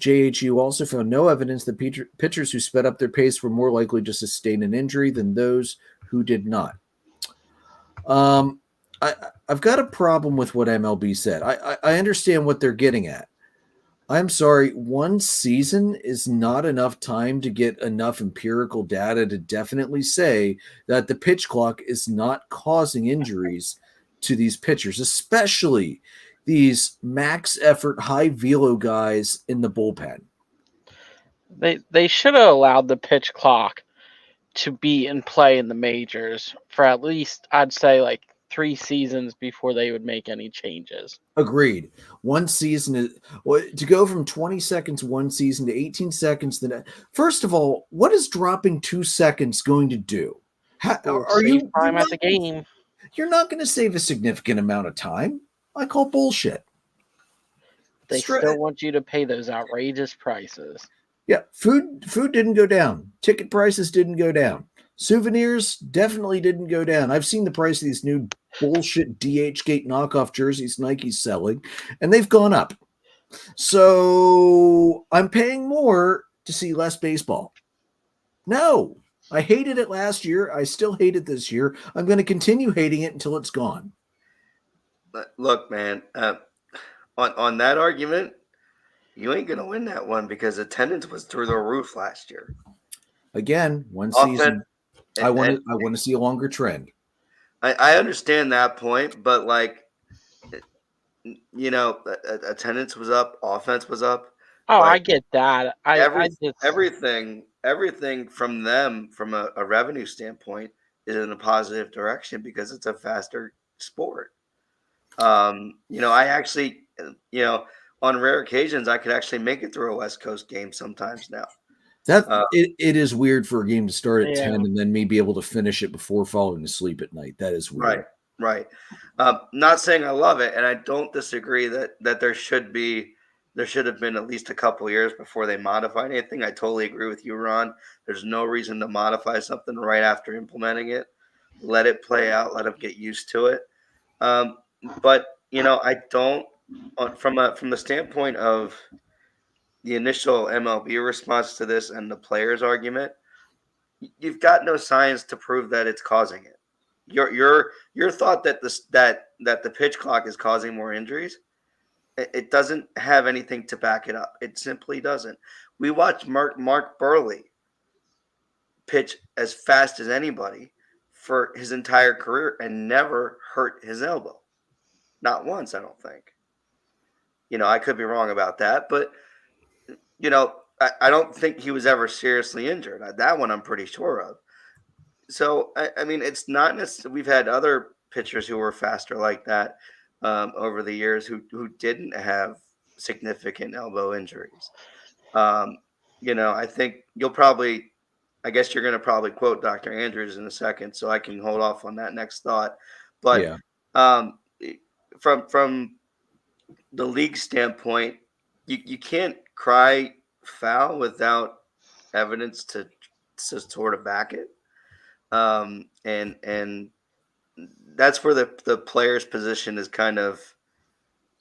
JHU also found no evidence that pitchers who sped up their pace were more likely to sustain an injury than those who did not. I've got a problem with what MLB said. I understand what they're getting at. I'm sorry, one season is not enough time to get enough empirical data to definitely say that the pitch clock is not causing injuries to these pitchers, especially these max effort, high velo guys in the bullpen. They should have allowed the pitch clock to be in play in the majors for at least, I'd say, like 3 seasons before they would make any changes. Agreed. One season is to go from 20 seconds one season to 18 seconds. First of all, what is dropping 2 seconds going to do? Are you time at the game? You're not going to save a significant amount of time. I call bullshit. They still want you to pay those outrageous prices. Yeah, food didn't go down. Ticket prices didn't go down. Souvenirs definitely didn't go down. I've seen the price of these new bullshit DHgate knockoff jerseys Nike's selling, and they've gone up. So I'm paying more to see less baseball. No, I hated it last year. I still hate it this year. I'm going to continue hating it until it's gone. Look, man, on that argument, you ain't going to win that one because attendance was through the roof last year. Again, one season. I want to see a longer trend. I understand that point, but attendance was up, offense was up. Oh, I get that. Everything from them, from a revenue standpoint, is in a positive direction because it's a faster sport. I actually, on rare occasions, I could actually make it through a West Coast game sometimes now. It is weird for a game to start at 10 and then me be able to finish it before falling asleep at night. That is weird. Right. Not saying I love it, and I don't disagree that there should have been at least a couple years before they modify anything. I totally agree with you, Ron. There's no reason to modify something right after implementing it. Let it play out. Let them get used to it. But I don't, from the standpoint of the initial MLB response to this and the players' argument, you've got no science to prove that it's causing it. Your thought that the pitch clock is causing more injuries, it doesn't have anything to back it up. It simply doesn't. We watched Mark Burley pitch as fast as anybody for his entire career and never hurt his elbow. Not once, I don't think. I could be wrong about that, but I don't think he was ever seriously injured. That one I'm pretty sure of. So I mean, it's not necessarily. We've had other pitchers who were faster like that over the years who didn't have significant elbow injuries. Um, I think you'll probably. I guess you're going to probably quote Dr. Andrews in a second, so I can hold off on that next thought. But Yeah. um, from the league standpoint, you can't cry foul without evidence to sort of back it. And that's where the player's position is kind of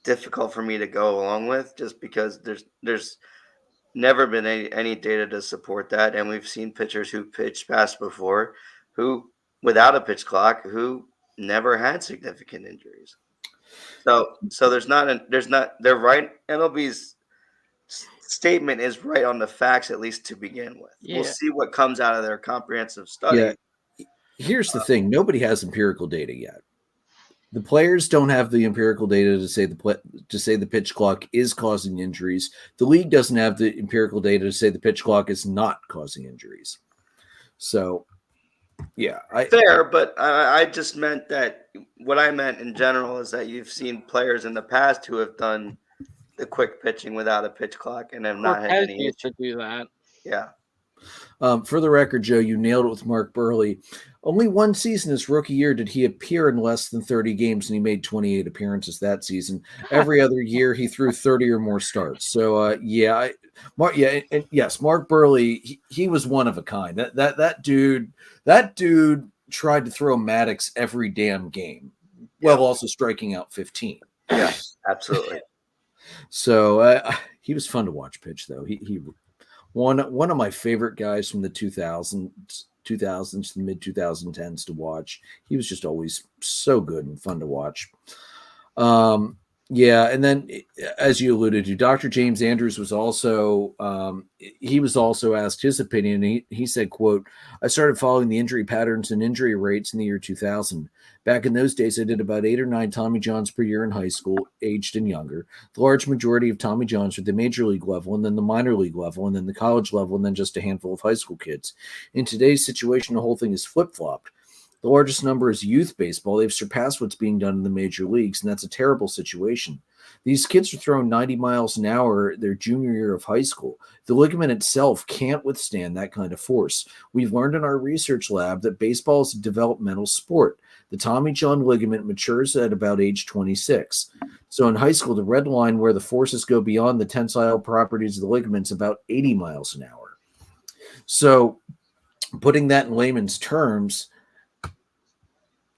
difficult for me to go along with, just because there's never been any data to support that, and we've seen pitchers who pitched past before, who without a pitch clock, who never had significant injuries. So they're right. MLB's statement is right on the facts, at least to begin with. Yeah. We'll see what comes out of their comprehensive study. Yeah. Here's the thing: nobody has empirical data yet. The players don't have the empirical data to say the pitch clock is causing injuries. The league doesn't have the empirical data to say the pitch clock is not causing injuries. So, yeah, Fair, but I just meant that what I meant in general is that you've seen players in the past who have done the quick pitching without a pitch clock and have not had Cortez any used to issues. do that. Yeah. For the record, Joe, you nailed it with Mark Burley. Only one season his rookie year did he appear in less than 30 games, and he made 28 appearances that season. Every other year, he threw 30 or more starts. So, Mark Burley, he was one of a kind. That dude tried to throw Maddox every damn game, while also striking out 15. Yeah, absolutely. So he was fun to watch pitch, though. He one of my favorite guys from the 2000s to the mid 2010s to watch. He was just always so good and fun to watch. And then as you alluded to, Dr. James Andrews was also asked his opinion. And he said, quote, "I started following the injury patterns and injury rates in the year 2000. Back in those days, I did about 8 or 9 Tommy Johns per year in high school, aged and younger. The large majority of Tommy Johns were the major league level, and then the minor league level, and then the college level, and then just a handful of high school kids. In today's situation, the whole thing is flip-flopped. The largest number is youth baseball. They've surpassed what's being done in the major leagues, and that's a terrible situation. These kids are throwing 90 miles an hour their junior year of high school. The ligament itself can't withstand that kind of force. We've learned in our research lab that baseball is a developmental sport. The Tommy John ligament matures at about age 26. So in high school, the red line where the forces go beyond the tensile properties of the ligaments about 80 miles an hour. So putting that in layman's terms,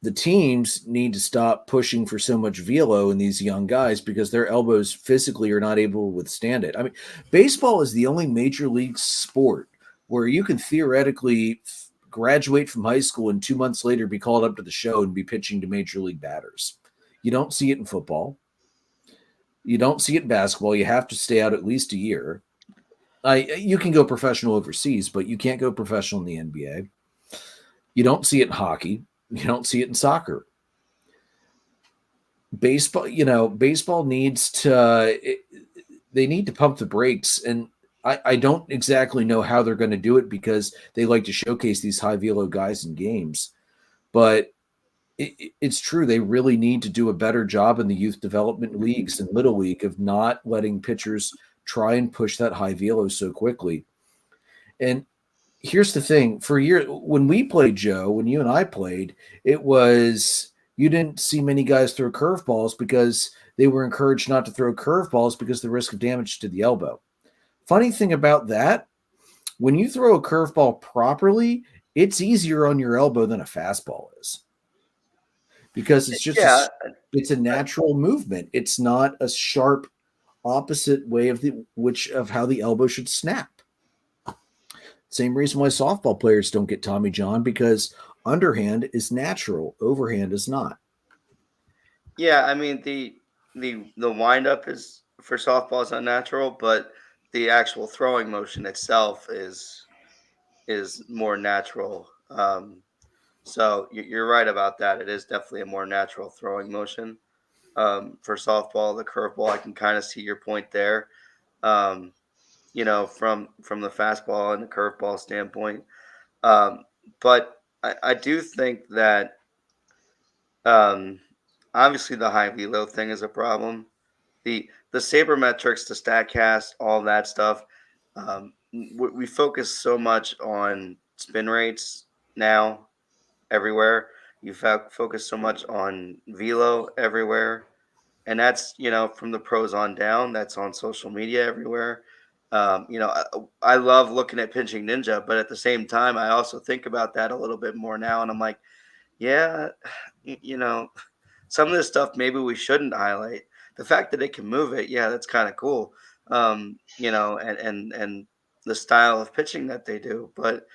the teams need to stop pushing for so much velo in these young guys because their elbows physically are not able to withstand it. I mean, baseball is the only major league sport where you can theoretically graduate from high school and 2 months later be called up to the show and be pitching to major league batters. You don't see it in football. You don't see it in basketball. You have to stay out at least a year. You can go professional overseas, but you can't go professional in the NBA. You don't see it in hockey. You don't see it in soccer. Baseball needs to they need to pump the brakes, and I don't exactly know how they're going to do it because they like to showcase these high velo guys in games. But it's true. They really need to do a better job in the youth development leagues and little league of not letting pitchers try and push that high velo so quickly. And here's the thing: for years, when we played, Joe, when you and I played, it was you didn't see many guys throw curveballs because they were encouraged not to throw curveballs because of the risk of damage to the elbow. Funny thing about that, when you throw a curveball properly, it's easier on your elbow than a fastball is because it's just it's a natural movement. It's not a sharp opposite way of how the elbow should snap. Same reason why softball players don't get Tommy John, because underhand is natural, overhand is not. Yeah, I mean the windup is for softball is unnatural, but the actual throwing motion itself is more natural. So you're right about that. It is definitely a more natural throwing motion. For softball, the curveball, I can kind of see your point there. from the fastball and the curveball standpoint. Um, but I do think that um, obviously the high velo thing is a problem. The sabermetrics, the Statcast, all that stuff. We focus so much on spin rates now everywhere. You focus so much on velo everywhere, and that's from the pros on down. That's on social media everywhere. I love looking at Pinching Ninja, but at the same time, I also think about that a little bit more now, and I'm like, yeah, some of this stuff maybe we shouldn't highlight. The fact that it can move it, yeah, that's kind of cool. And the style of pitching that they do, but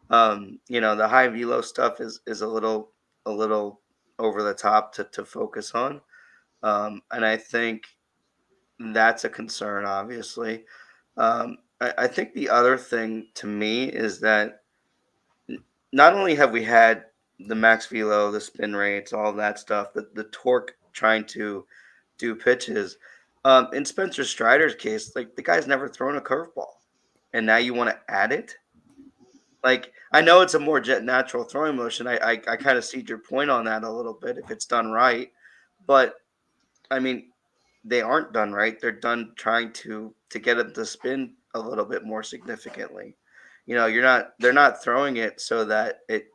the high velo stuff is a little over the top to focus on. And I think that's a concern, obviously. I think the other thing to me is that not only have we had the max velo, the spin rates, all that stuff, the torque trying to do pitches. In Spencer Strider's case, like the guy's never thrown a curveball, and now you want to add it. Like I know it's a more jet natural throwing motion. I kind of see your point on that a little bit if it's done right, but I mean they aren't done right. They're done trying to get it to spin a little bit more significantly. They're not throwing it so that it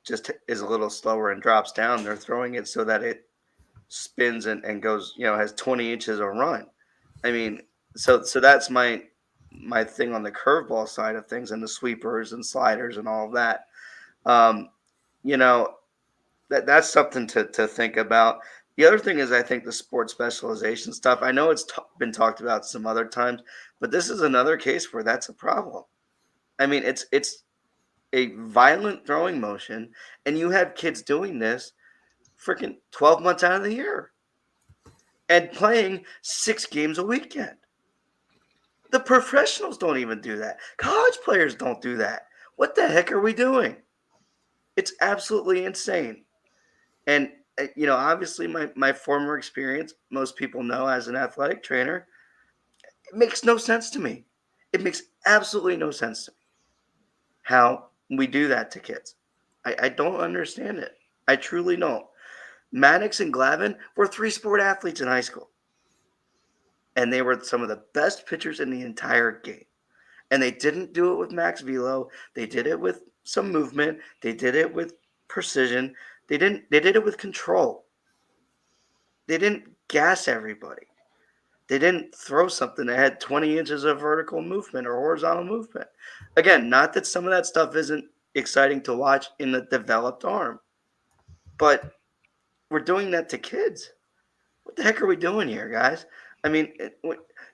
just is a little slower and drops down. They're throwing it so that it spins and goes, has 20 inches of run. I mean, so that's my thing on the curveball side of things and the sweepers and sliders and all of that. Um, you know, that's something to think about. The other thing is I think the sport specialization stuff. I know it's been talked about some other times, but this is another case where that's a problem. I mean, it's a violent throwing motion, and you have kids doing this freaking 12 months out of the year and playing 6 games a weekend. The professionals don't even do that. College players don't do that. What the heck are we doing? It's absolutely insane. And, obviously, my former experience, most people know as an athletic trainer, it makes no sense to me. It makes absolutely no sense to me how we do that to kids. I don't understand it. I truly don't. Maddox and Glavin were 3-sport athletes in high school, and they were some of the best pitchers in the entire game. And they didn't do it with max velo. They did it with some movement. They did it with precision. They did it with control. They didn't gas everybody. They didn't throw something that had 20 inches of vertical movement or horizontal movement. Again, not that some of that stuff isn't exciting to watch in the developed arm, but we're doing that to kids. What the heck are we doing here, guys? I mean,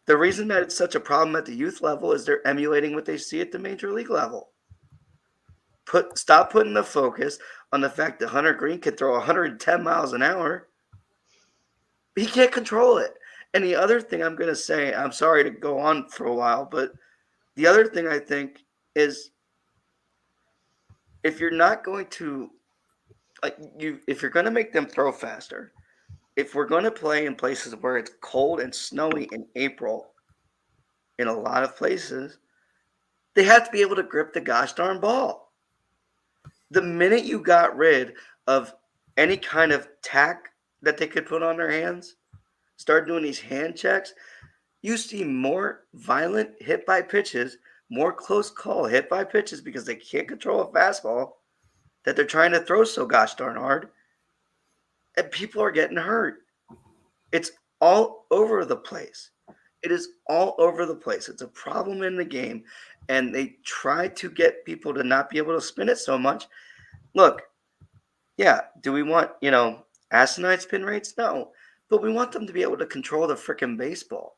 the reason that it's such a problem at the youth level is they're emulating what they see at the major league level. Stop putting the focus on the fact that Hunter Green could throw 110 miles an hour. He can't control it. And the other thing I'm going to say, I'm sorry to go on for a while, but the other thing I think is if you're not going to, if you're going to make them throw faster, if we're going to play in places where it's cold and snowy in April, in a lot of places, they have to be able to grip the gosh darn ball. The minute you got rid of any kind of tack that they could put on their hands, start doing these hand checks, you see more violent hit by pitches, more close call hit by pitches because they can't control a fastball that they're trying to throw so gosh darn hard. And people are getting hurt. It's all over the place. It is all over the place. It's a problem in the game. And they try to get people to not be able to spin it so much. Look, yeah, do we want, asinine spin rates? No. But we want them to be able to control the freaking baseball.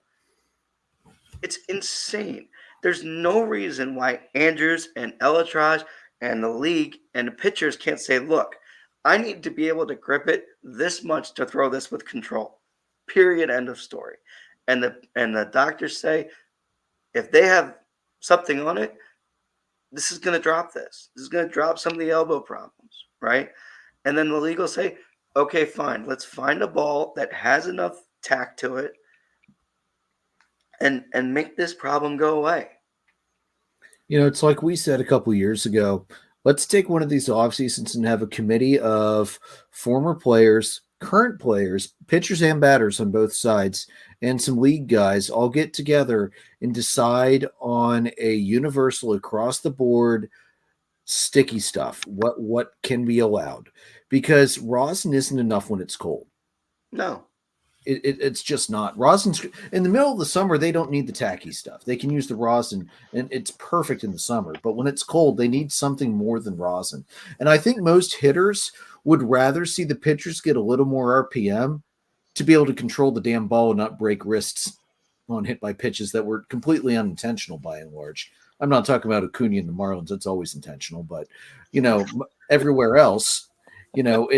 It's insane. There's no reason why Andrews and Elatraj and the league and the pitchers can't say, look, I need to be able to grip it this much to throw this with control. Period. End of story. And the doctors say if they have something on it, this is going to drop this. This is going to drop some of the elbow problems, right? And then the league will say, okay, fine. Let's find a ball that has enough tack to it and make this problem go away. You know, it's like we said a couple years ago. Let's take one of these off seasons and have a committee of former players, current players, pitchers and batters on both sides, and some league guys all get together and decide on a universal across the board sticky stuff. What can be allowed? Because rosin isn't enough when it's cold. No. It's just not. Rosin's in the middle of the summer. They don't need the tacky stuff. They can use the rosin, and it's perfect in the summer. But when it's cold, they need something more than rosin. And I think most hitters would rather see the pitchers get a little more RPM to be able to control the damn ball and not break wrists on hit by pitches that were completely unintentional by and large. I'm not talking about Acuna and the Marlins. That's always intentional. But, you know, everywhere else, you know,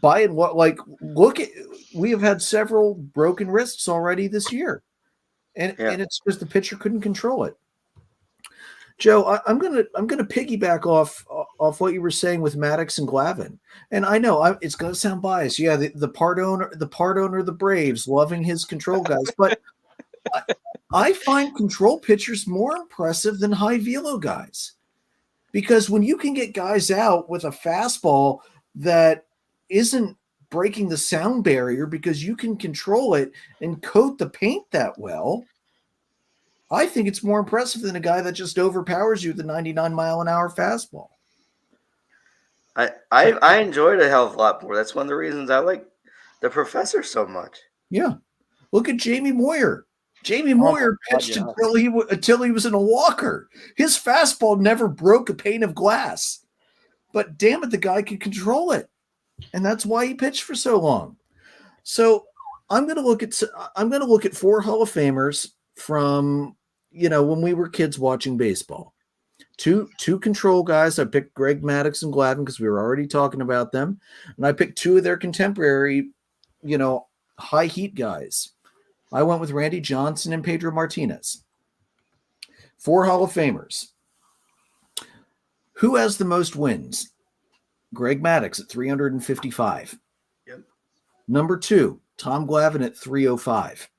by and what, like, look at, we have had several broken wrists already this year, and it's because the pitcher couldn't control it. Joe, I'm gonna piggyback off what you were saying with Maddox and Glavine, and I know it's gonna sound biased. Yeah, the part owner, of the Braves, loving his control guys, but I find control pitchers more impressive than high velo guys, because when you can get guys out with a fastball that isn't breaking the sound barrier because you can control it and coat the paint that well, I think it's more impressive than a guy that just overpowers you with a 99-mile-an-hour fastball. I enjoyed it a hell of a lot more. That's one of the reasons I like the Professor so much. Yeah. Look at Jamie Moyer. Jamie Moyer pitched until he was in a walker. His fastball never broke a pane of glass. But damn it, the guy could control it. And that's why he pitched for so long. So I'm going to look at 4 Hall of Famers from, you know, when we were kids watching baseball. Two control guys. I picked Greg Maddux and Glavine because we were already talking about them. And I picked 2 of their contemporary, you know, high heat guys. I went with Randy Johnson and Pedro Martinez. 4 Hall of Famers. Who has the most wins? Greg Maddux at 355. Yep. Number 2, Tom Glavine at 305.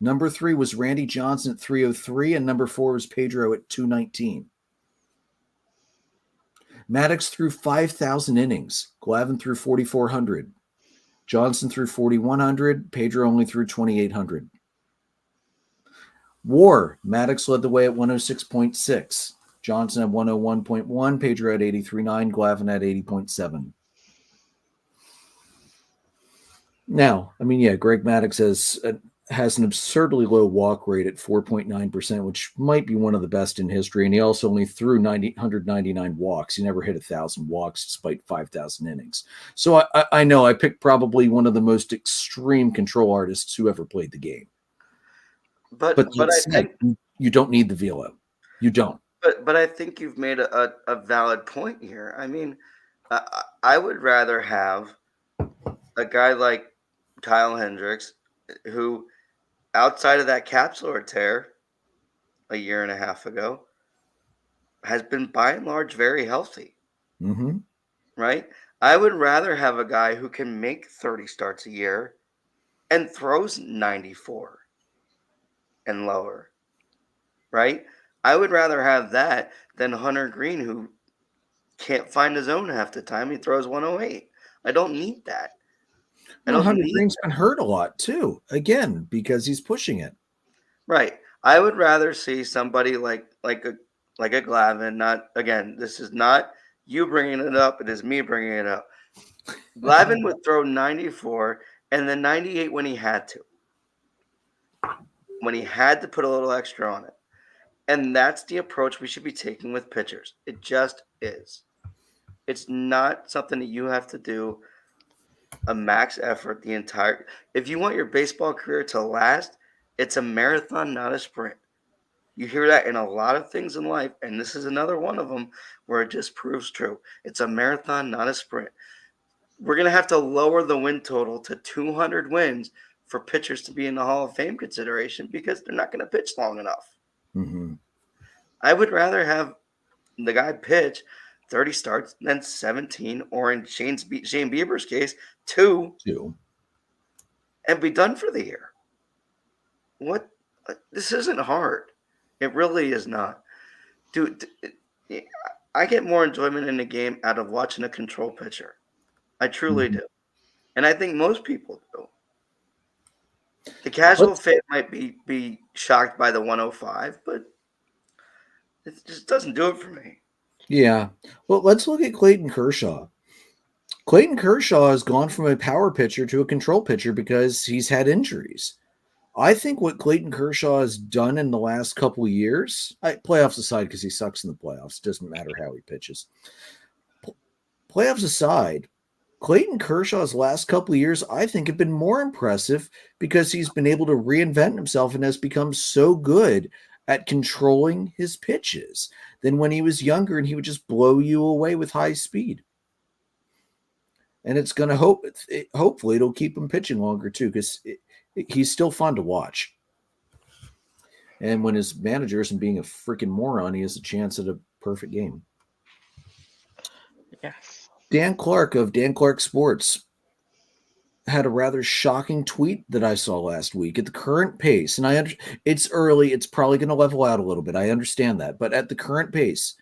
Number 3 was Randy Johnson at 303, and number 4 was Pedro at 219. Maddux threw 5,000 innings. Glavine threw 4,400. Johnson threw 4,100. Pedro only threw 2,800. WAR, Maddux led the way at 106.6. Johnson had 101.1, Pedro had 83.9, Glavine had 80.7. Now, I mean, yeah, Greg Maddux has an absurdly low walk rate at 4.9%, which might be one of the best in history. And he also only threw 199 walks. He never hit 1,000 walks despite 5,000 innings. So I know I picked probably one of the most extreme control artists who ever played the game. But I think you don't need the velo. You don't. But I think you've made a valid point here. I mean, I would rather have a guy like Kyle Hendricks, who outside of that capsular tear a year and a half ago, has been by and large very healthy. Mm-hmm. Right? I would rather have a guy who can make 30 starts a year and throws 94 and lower. Right? I would rather have that than Hunter Green, who can't find his zone half the time. He throws 108. I don't need that. Hunter Green's been hurt a lot too, again, because he's pushing it. Right. I would rather see somebody like a Glavine. Not, again, this is not you bringing it up. It is me bringing it up. Glavine would throw 94 and then 98 when he had to. When he had to put a little extra on it. And that's the approach we should be taking with pitchers. It just is. It's not something that you have to do a max effort the entire. If you want your baseball career to last, it's a marathon, not a sprint. You hear that in a lot of things in life, and this is another one of them where it just proves true. It's a marathon, not a sprint. We're going to have to lower the win total to 200 wins for pitchers to be in the Hall of Fame consideration because they're not going to pitch long enough. Mm-hmm. I would rather have the guy pitch 30 starts than 17, or in Shane Bieber's case, 2, and be done for the year. what? This isn't hard. It really is not. Dude, I get more enjoyment in a game out of watching a control pitcher. I truly Mhm. do. And I think most people do. The casual fan might be shocked by the 105, but it just doesn't do it for me. Yeah. Well, let's look at Clayton Kershaw. Clayton Kershaw has gone from a power pitcher to a control pitcher because he's had injuries. I think what Clayton Kershaw has done in the last couple of years, playoffs aside, because he sucks in the playoffs, doesn't matter how he pitches. Playoffs aside, Clayton Kershaw's last couple of years, I think, have been more impressive because he's been able to reinvent himself and has become so good at controlling his pitches than when he was younger and he would just blow you away with high speed. And it's going to hopefully it'll keep him pitching longer too, because he's still fun to watch. And when his manager isn't being a freaking moron, he has a chance at a perfect game. Yes. Dan Clark of Dan Clark Sports had a rather shocking tweet that I saw last week. At the current pace, and it's early, it's probably going to level out a little bit. I understand that. But at the current pace,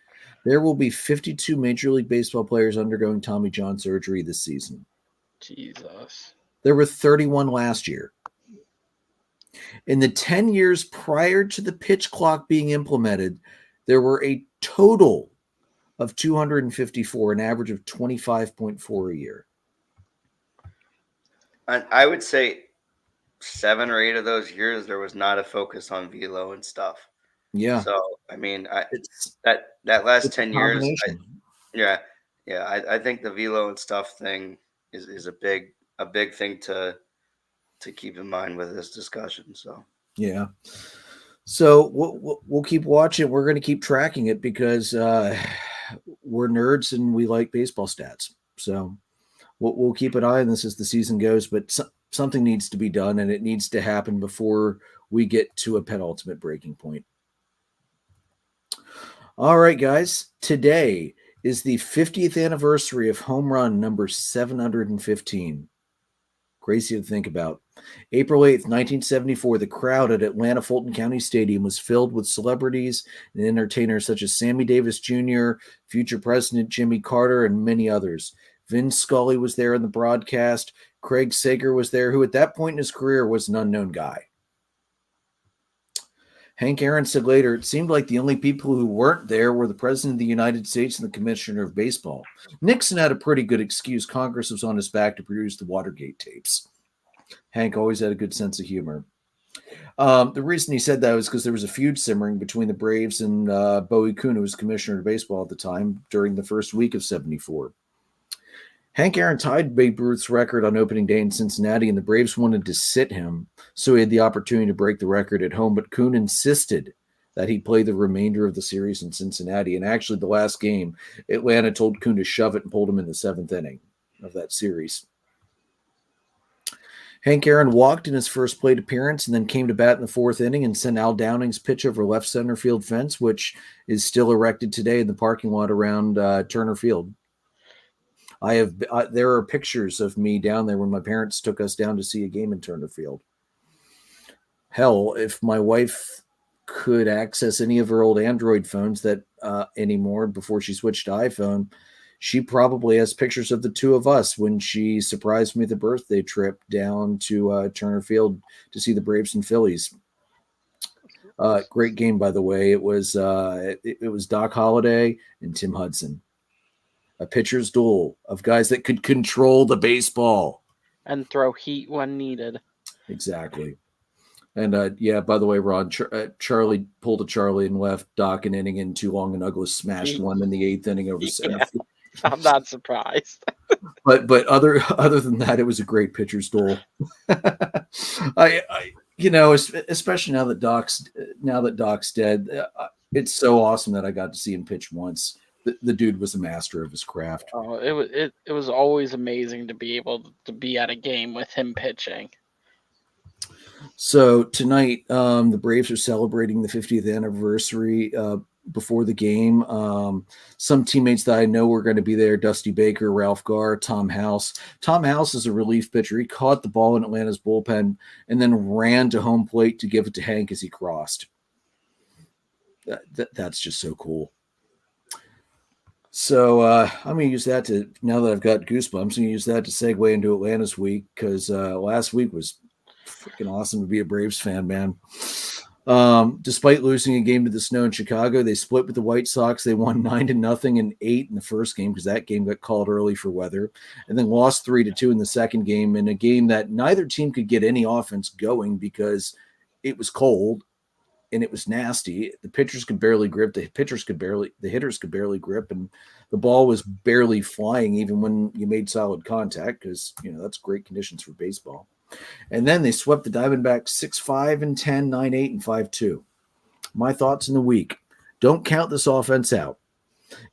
there will be 52 Major League Baseball players undergoing Tommy John surgery this season. Jesus. There were 31 last year. In the 10 years prior to the pitch clock being implemented, there were a total of 254, an average of 25.4 a year. I would say 7 or 8 of those years there was not a focus on velo and stuff. Yeah. So I mean, that last 10 years, I think the velo and stuff thing is a big thing to keep in mind with this discussion. So yeah. So we'll keep watching. We're going to keep tracking it because we're nerds and we like baseball stats. So we'll keep an eye on this as the season goes. But something needs to be done, and it needs to happen before we get to a penultimate breaking point. All right, guys. Today is the 50th anniversary of home run number 715. Crazy to think about. April 8th, 1974, the crowd at Atlanta Fulton County Stadium was filled with celebrities and entertainers such as Sammy Davis Jr., future President Jimmy Carter, and many others. Vin Scully was there in the broadcast. Craig Sager was there, who at that point in his career was an unknown guy. Hank Aaron said later, it seemed like the only people who weren't there were the President of the United States and the Commissioner of Baseball. Nixon had a pretty good excuse. Congress was on his back to produce the Watergate tapes. Hank always had a good sense of humor. The reason he said that was because there was a feud simmering between the Braves and Bowie Kuhn, who was Commissioner of Baseball at the time, during the first week of 74. Hank Aaron tied Babe Ruth's record on opening day in Cincinnati, and the Braves wanted to sit him, so he had the opportunity to break the record at home. But Kuhn insisted that he play the remainder of the series in Cincinnati. And actually, the last game, Atlanta told Kuhn to shove it and pulled him in the 7th inning of that series. Hank Aaron walked in his first plate appearance and then came to bat in the 4th inning and sent Al Downing's pitch over left center field fence, which is still erected today in the parking lot around Turner Field. There are pictures of me down there when my parents took us down to see a game in Turner Field. Hell, if my wife could access any of her old Android phones that anymore before she switched to iPhone, she probably has pictures of the two of us when she surprised me the birthday trip down to Turner Field to see the Braves and Phillies. Great game, by the way. It was Doc Holliday and Tim Hudson. A pitcher's duel of guys that could control the baseball. And throw heat when needed. Exactly. And by the way, Ron, Charlie pulled a Charlie and left Doc an inning in too long and Douglas smashed one in the 8th inning over center. Yeah, I'm not surprised. but other than that, it was a great pitcher's duel. Especially now that Doc's dead, it's so awesome that I got to see him pitch once. The dude was a master of his craft. Oh, it was always amazing to be able to be at a game with him pitching. So tonight, the Braves are celebrating the 50th anniversary before the game. Some teammates that I know were going to be there: Dusty Baker, Ralph Garr, Tom House. Tom House is a relief pitcher. He caught the ball in Atlanta's bullpen and then ran to home plate to give it to Hank as he crossed. That's just so cool. So I'm going to use that to, now that I've got goosebumps, I'm going to use that to segue into Atlanta's week, because last week was freaking awesome to be a Braves fan, man. Despite losing a game to the Snow in Chicago, they split with the White Sox. They won 9-0 and 8 in the first game, because that game got called early for weather, and then lost 3-2 in the second game, in a game that neither team could get any offense going because it was cold and it was nasty. The pitchers could barely grip. The hitters could barely grip, and the ball was barely flying even when you made solid contact, because, that's great conditions for baseball. And then they swept the Diamondbacks 6-5 10, 9-8, and 5-2. My thoughts in the week: don't count this offense out.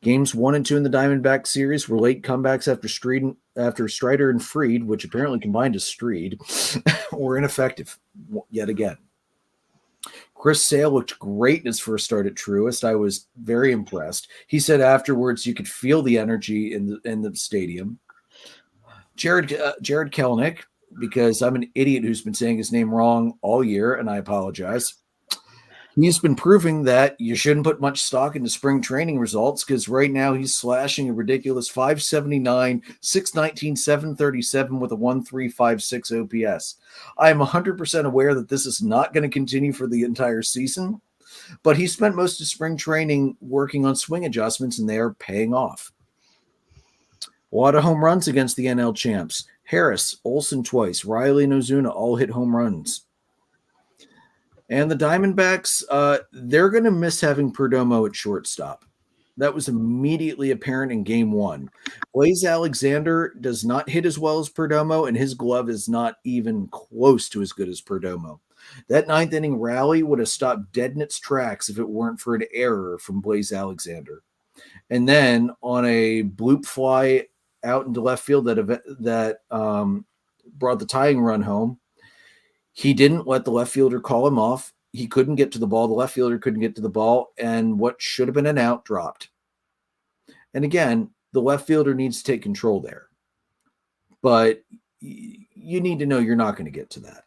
Games 1 and 2 in the Diamondback series were late comebacks after Strider and Fried, which apparently combined as Streed, were ineffective yet again. Chris Sale looked great in his first start at Truist. I was very impressed. He said afterwards you could feel the energy in the stadium. Jared Kelenic, because I'm an idiot who's been saying his name wrong all year, and I apologize. He's been proving that you shouldn't put much stock into spring training results, because right now he's slashing a ridiculous 579, 619, 737 with a 1356 OPS. I'm 100% aware that this is not going to continue for the entire season, but he spent most of spring training working on swing adjustments, and they are paying off. A lot of home runs against the NL champs. Harris, Olsen twice, Riley and Ozuna all hit home runs. And the Diamondbacks, they're going to miss having Perdomo at shortstop. That was immediately apparent in game 1. Blaze Alexander does not hit as well as Perdomo, and his glove is not even close to as good as Perdomo. That 9th inning rally would have stopped dead in its tracks if it weren't for an error from Blaze Alexander. And then on a bloop fly out into left field that brought the tying run home, he didn't let the left fielder call him off. He couldn't get to the ball. The left fielder couldn't get to the ball, and what should have been an out dropped. And again, the left fielder needs to take control there. But you need to know you're not going to get to that.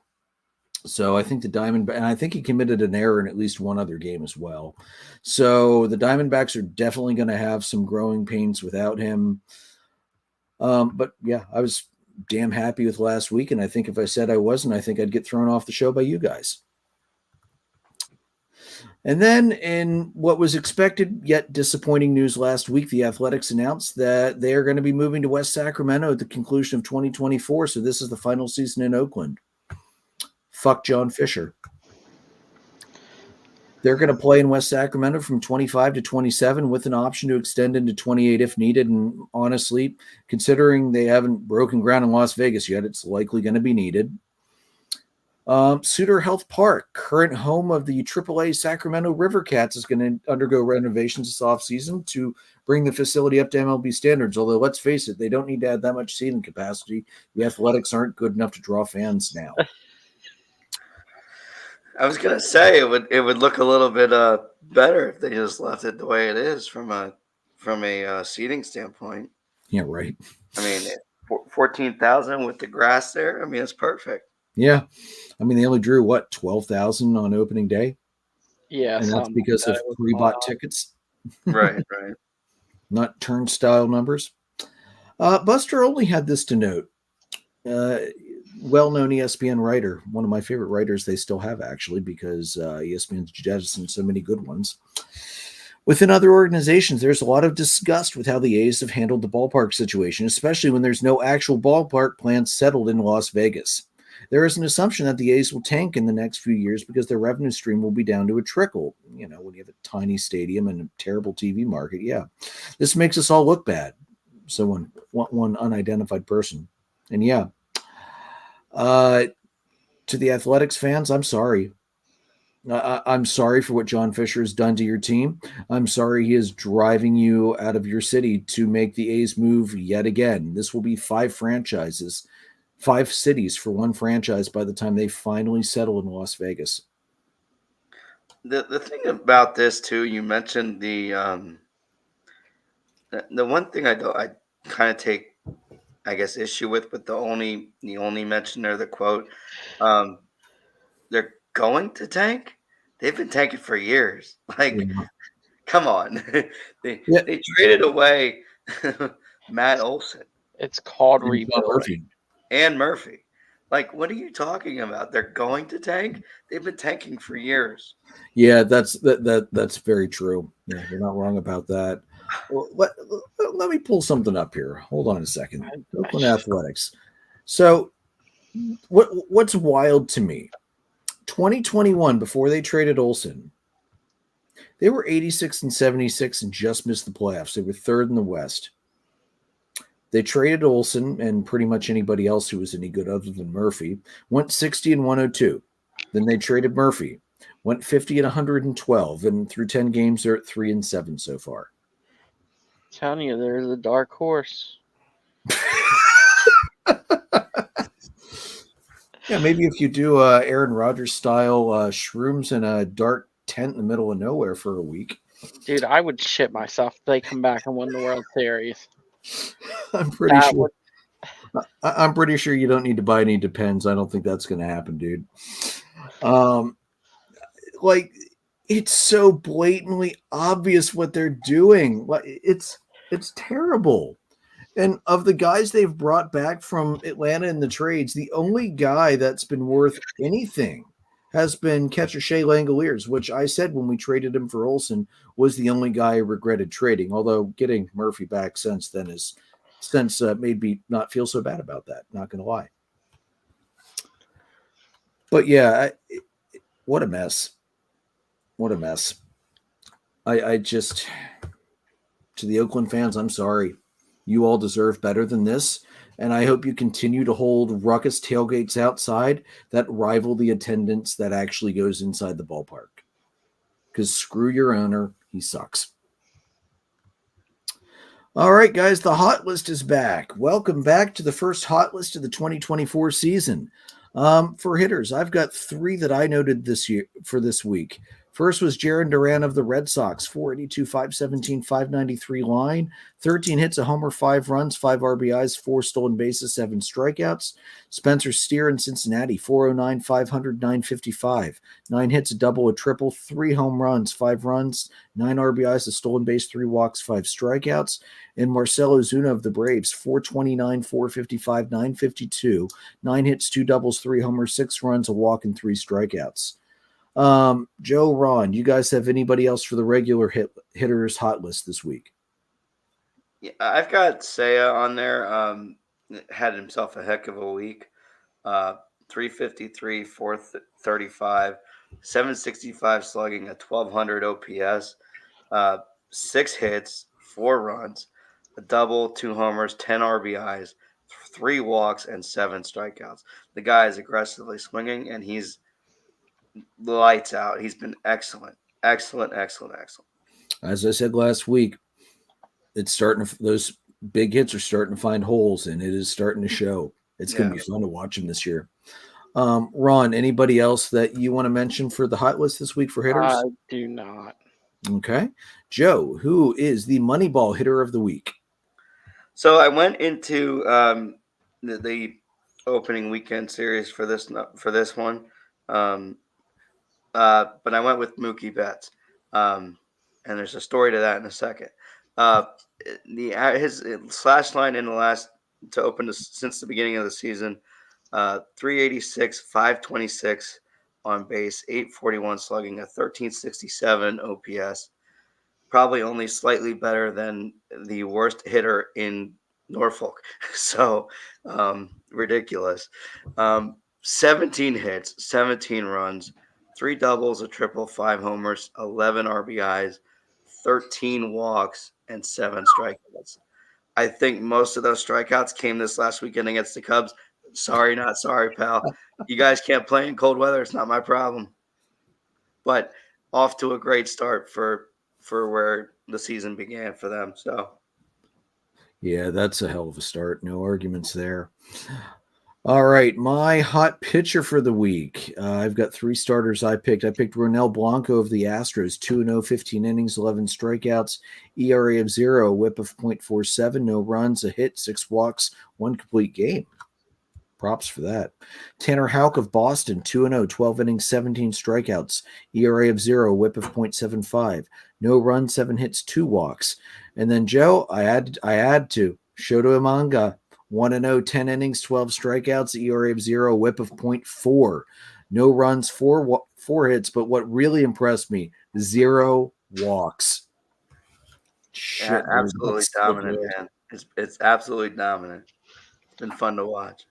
So I think and I think he committed an error in at least one other game as well. So the Diamondbacks are definitely going to have some growing pains without him. But yeah, I was damn happy with last week, and I think if I said I wasn't, I think I'd get thrown off the show by you guys. And then, in what was expected yet disappointing news last week, the Athletics announced that they are going to be moving to West Sacramento at the conclusion of 2024. So this is the final season in Oakland. Fuck John Fisher. They're going to play in West Sacramento from 25 to 27 with an option to extend into 28 if needed. And honestly, considering they haven't broken ground in Las Vegas yet, it's likely going to be needed. Suter Health Park, current home of the AAA Sacramento River Cats, is going to undergo renovations this offseason to bring the facility up to MLB standards. Although, let's face it, they don't need to add that much seating capacity. The Athletics aren't good enough to draw fans now. I was gonna say it would look a little bit better if they just left it the way it is from a seating standpoint. Yeah, right. I mean, 14,000 with the grass there. I mean, it's perfect. Yeah, I mean they only drew 12,000 on opening day. Yeah, and that's because of pre-bought tickets. Right. Not turnstile numbers. Buster only had this to note. Well-known ESPN writer, one of my favorite writers they still have, actually, because ESPN's jettisoned so many good ones. Within other organizations, there's a lot of disgust with how the A's have handled the ballpark situation, especially when there's no actual ballpark plans settled in Las Vegas. There is an assumption that the A's will tank in the next few years because their revenue stream will be down to a trickle. You know, when you have a tiny stadium and a terrible TV market, yeah. This makes us all look bad. So one unidentified person. And yeah. To the Athletics fans, I'm sorry. I'm sorry for what John Fisher has done to your team. I'm sorry he is driving you out of your city to make the A's move yet again. This will be 5 franchises, 5 cities for one franchise by the time they finally settle in Las Vegas. The thing about this too, you mentioned the one thing I kind of take, I guess, issue with the only mention or the quote, um, they're going to tank. They've been tanking for years. Like, Yeah. come on, they Yeah. they traded away Matt Olson It's called And Sean rebuilding. Murphy. and Murphy. Like, what are you talking about? They're going to tank. They've been tanking for years. Yeah, that's very true. Yeah, you're not wrong about that. Well, let me pull something up here. Hold on a second. Oakland Athletics. So what's wild to me? 2021, before they traded Olson, they were 86 and 76 and just missed the playoffs. They were third in the West. They traded Olson and pretty much anybody else who was any good other than Murphy. Went 60 and 102. Then they traded Murphy. Went 50 and 112. And through 10 games, they're at 3 and 7 so far. Telling you, there's a dark horse. Yeah, maybe if you do Aaron Rodgers style shrooms in a dark tent in the middle of nowhere for a week. Dude, I would shit myself if they come back and win the World Series. I'm pretty That sure. I'm pretty sure you don't need to buy any Depends. I don't think that's going to happen, dude. Like, it's so blatantly obvious what they're doing. Like, it's terrible. And of the guys they've brought back from Atlanta in the trades, the only guy that's been worth anything has been catcher Shea Langoliers, which I said when we traded him for Olson was the only guy I regretted trading. Although getting Murphy back since then has made me not feel so bad about that. Not going to lie. But yeah, what a mess. What a mess. I just, to the Oakland fans, I'm sorry. You all deserve better than this. And I hope you continue to hold ruckus tailgates outside that rival the attendance that actually goes inside the ballpark. Because screw your owner. He sucks. All right, guys, the hot list is back. Welcome back to the first hot list of the 2024 season. For hitters, I've got 3 that I noted this week. First was Jarren Duran of the Red Sox, 482, 517, 593 line, 13 hits, a homer, 5 runs, 5 RBIs, 4 stolen bases, 7 strikeouts. Spencer Steer in Cincinnati, 409, 500, 955, 9 hits, a double, a triple, 3 home runs, 5 runs, 9 RBIs, a stolen base, 3 walks, 5 strikeouts. And Marcelo Zuna of the Braves, 429, 455, 952, 9 hits, 2 doubles, 3 homers, 6 runs, a walk, and 3 strikeouts. Joe, Ron, you guys have anybody else for the regular hitters hot list this week? Yeah, I've got Seiya on there. Had himself a heck of a week. 353, 435, 765 slugging, a 1200 OPS, 6 hits, 4 runs, a double, 2 homers, 10 RBIs, 3 walks, and 7 strikeouts. The guy is aggressively swinging, and he's lights out. He's been excellent. Excellent. As I said last week, it's starting to, those big hits are starting to find holes, and it is starting to show. It's going to be fun to watch him this year. Ron, anybody else that you want to mention for the hot list this week for hitters? I do not. Okay. Joe, who is the Moneyball hitter of the week? So I went into the opening weekend series for this one, but I went with Mookie Betts, and there's a story to that in a second. His slash line in the last to open since the beginning of the season, 386, 526 on base, 841 slugging, a 1367 OPS. Probably only slightly better than the worst hitter in Norfolk. So ridiculous. 17 hits, 17 runs, 3 doubles, a triple, 5 homers, 11 RBIs, 13 walks, and 7 strikeouts. I think most of those strikeouts came this last weekend against the Cubs. Sorry, not sorry, pal. You guys can't play in cold weather. It's not my problem. But off to a great start for where the season began for them. So, yeah, that's a hell of a start. No arguments there. All right, my hot pitcher for the week. I've got 3 starters I picked. I picked Ronel Blanco of the Astros, 2-0, 15 innings, 11 strikeouts, ERA of 0, whip of .47, no runs, a hit, 6 walks, 1 complete game. Props for that. Tanner Houck of Boston, 2-0, 12 innings, 17 strikeouts, ERA of 0, whip of .75, no runs, 7 hits, 2 walks. And then Joe, I had to Shoto Imanga, 1-0, 10 innings, 12 strikeouts, ERA of 0, whip of .4, no runs, 4 hits. But what really impressed me, 0 walks. Shit, Yeah, dude, absolutely that's so dominant, good. man. It's absolutely dominant. It's been fun to watch.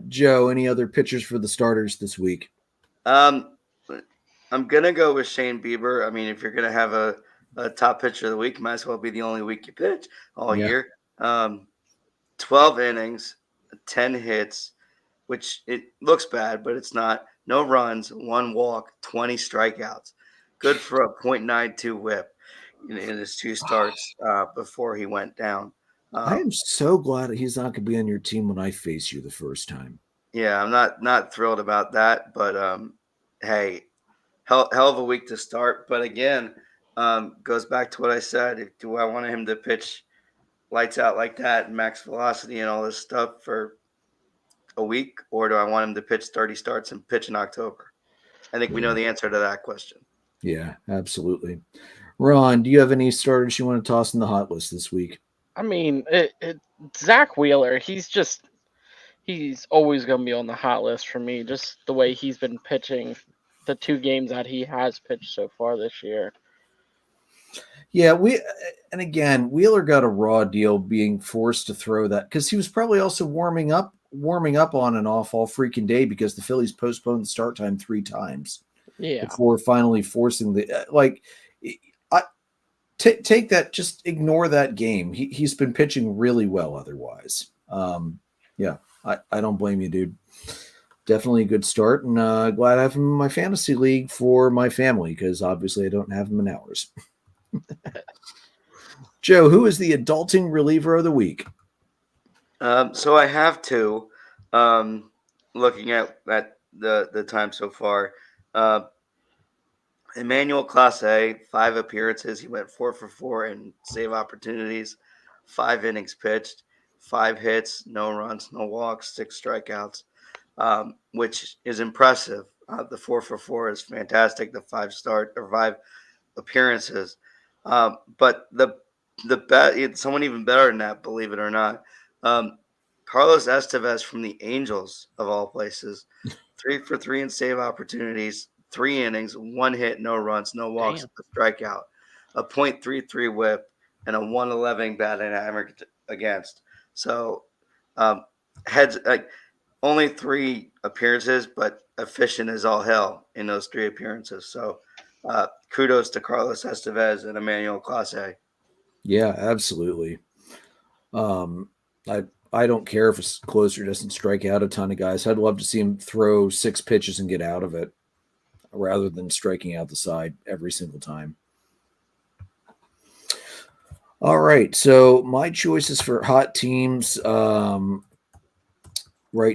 Joe, any other pitchers for the starters this week? I'm gonna go with Shane Bieber. I mean, if you're gonna have a top pitcher of the week, might as well be the only week you pitch all Yeah. year. 12 innings, 10 hits, which it looks bad, but it's not. No runs, 1 walk, 20 strikeouts. Good for a .92 whip in his 2 starts before he went down. I am so glad he's not going to be on your team when I face you the first time. Yeah, I'm not thrilled about that, but hey, hell of a week to start. But again, goes back to what I said. Do I want him to pitch lights out like that, max velocity, and all this stuff for a week, or do I want him to pitch 30 starts and pitch in October? I think we know the answer to that question. Yeah, absolutely. Ron, do you have any starters you want to toss in the hot list this week? I mean, Zach Wheeler, he's always going to be on the hot list for me, just the way he's been pitching the 2 games that he has pitched so far this year. Yeah, Wheeler got a raw deal being forced to throw that because he was probably also warming up on and off all freaking day because the Phillies postponed the start time 3 times. Yeah. Before finally forcing take that, just ignore that game. He's been pitching really well otherwise. Yeah, I don't blame you, dude. Definitely a good start, and glad I have him in my fantasy league for my family because obviously I don't have him in ours. Joe, who is the adulting reliever of the week? So I have 2. Looking at the time so far, Emmanuel Clase, 5 appearances. He went 4 for 4 in save opportunities, 5 innings pitched, 5 hits, no runs, no walks, 6 strikeouts, which is impressive. The 4 for 4 is fantastic. The 5 appearances, but the bet, someone even better than that, believe it or not. Carlos Estevez from the Angels, of all places, 3 for 3 in save opportunities, 3 innings, 1 hit, no runs, no walks, a strikeout, a .33 whip, and a 111 batting average against. So, only 3 appearances, but efficient as all hell in those 3 appearances. So, kudos to Carlos Estevez and Emmanuel Clase. Yeah, absolutely. I don't care if a closer doesn't strike out a ton of guys. I'd love to see him throw 6 pitches and get out of it rather than striking out the side every single time. All right, so my choices for hot teams right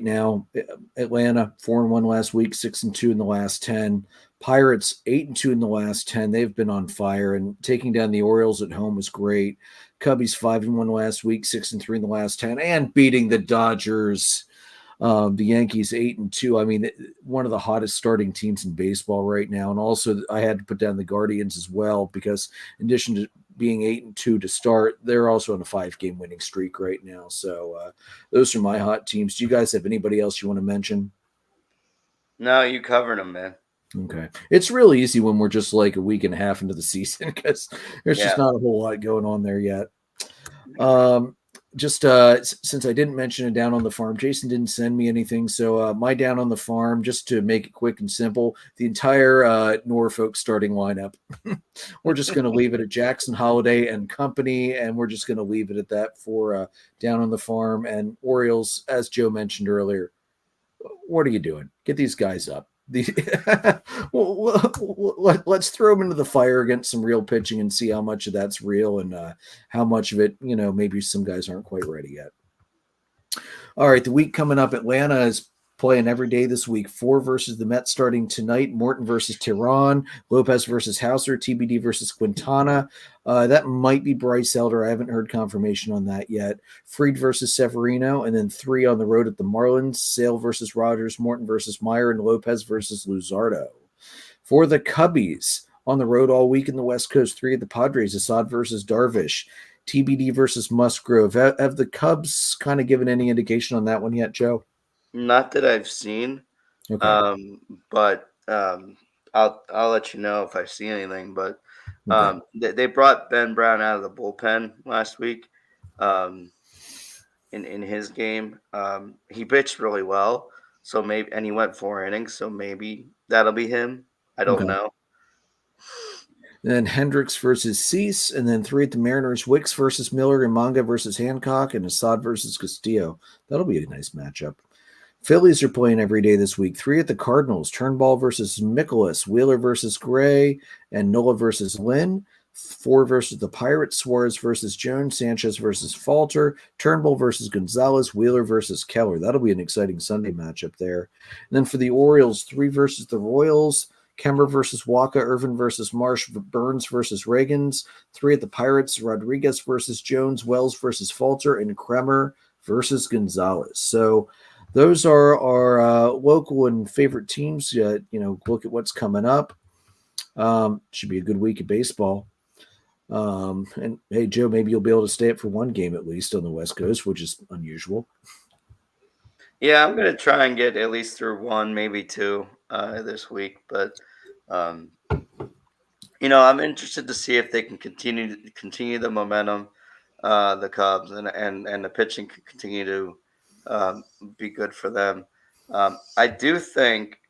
now: Atlanta 4-1 last week, 6-2 in the last 10. Pirates 8-2 in the last 10. They've been on fire, and taking down the Orioles at home was great. Cubbies 5-1 last week, 6-3 in the last 10, and beating the Dodgers. The Yankees 8-2. I mean, one of the hottest starting teams in baseball right now. And also, I had to put down the Guardians as well because, in addition to being 8-2 to start, they're also on a 5-game winning streak right now. So those are my hot teams. Do you guys have anybody else you want to mention? No, you covered them, man. Okay. It's really easy when we're just like a week and a half into the season because there's just not a whole lot going on there yet. Since I didn't mention it down on the farm, Jason didn't send me anything. So my down on the farm, just to make it quick and simple, the entire Norfolk starting lineup. We're just going to leave it at Jackson Holiday and company, and we're just going to leave it at that for down on the farm. And Orioles, as Joe mentioned earlier, what are you doing? Get these guys up. Let's throw them into the fire against some real pitching and see how much of that's real and how much of it, maybe some guys aren't quite ready yet. All right, the week coming up, Atlanta is playing every day this week. 4 versus the Mets starting tonight. Morton versus Tehran. Lopez versus Hauser. TBD versus Quintana. That might be Bryce Elder. I haven't heard confirmation on that yet. Fried versus Severino. And then 3 on the road at the Marlins. Sale versus Rogers. Morton versus Meyer. And Lopez versus Luzardo. For the Cubbies, on the road all week in the West Coast, 3 at the Padres. Assad versus Darvish. TBD versus Musgrove. Have the Cubs kind of given any indication on that one yet, Joe? Not that I've seen, Okay. but I'll let you know if I see anything. But Okay. they brought Ben Brown out of the bullpen last week. In his game, he pitched really well. So maybe, and he went 4 innings. So maybe that'll be him. I don't Okay. know. Then Hendricks versus Cease, and then 3 at the Mariners. Wicks versus Miller, and Manga versus Hancock, and Assad versus Castillo. That'll be a nice matchup. Phillies are playing every day this week. 3 at the Cardinals. Turnbull versus Mikolas. Wheeler versus Gray, and Nola versus Lynn. 4 versus the Pirates. Suarez versus Jones. Sanchez versus Falter. Turnbull versus Gonzalez. Wheeler versus Keller. That'll be an exciting Sunday matchup there. And then for the Orioles, 3 versus the Royals. Kemmer versus Waka, Irvin versus Marsh, Burns versus Reagans, 3 at the Pirates, Rodriguez versus Jones, Wells versus Falter, and Kremer versus Gonzalez. So those are our local and favorite teams. Look at what's coming up. Should be a good week of baseball. And hey, Joe, maybe you'll be able to stay up for one game at least on the West Coast, which is unusual. Yeah, I'm gonna try and get at least through 1, maybe 2 this week. But I'm interested to see if they can continue the momentum, the Cubs, and the pitching can continue to be good for them. I do think,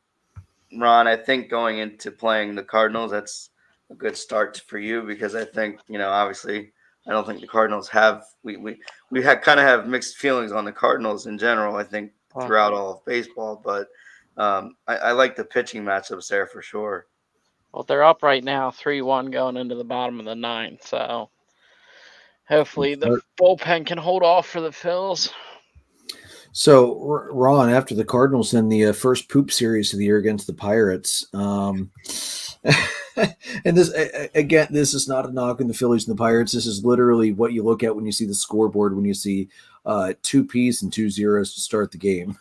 Ron, I think going into playing the Cardinals, that's a good start for you because I think, obviously, I don't think the Cardinals have we kind of have mixed feelings on the Cardinals in general. I think throughout all of baseball, but I like the pitching matchups there for sure. Well, they're up right now, 3-1 going into the bottom of the 9th. So hopefully the bullpen can hold off for the Phils. So, Ron, after the Cardinals in the first poop series of the year against the Pirates, and this again, this is not a knock on the Phillies and the Pirates. This is literally what you look at when you see the scoreboard, when you see 2 P's and 2 zeros to start the game.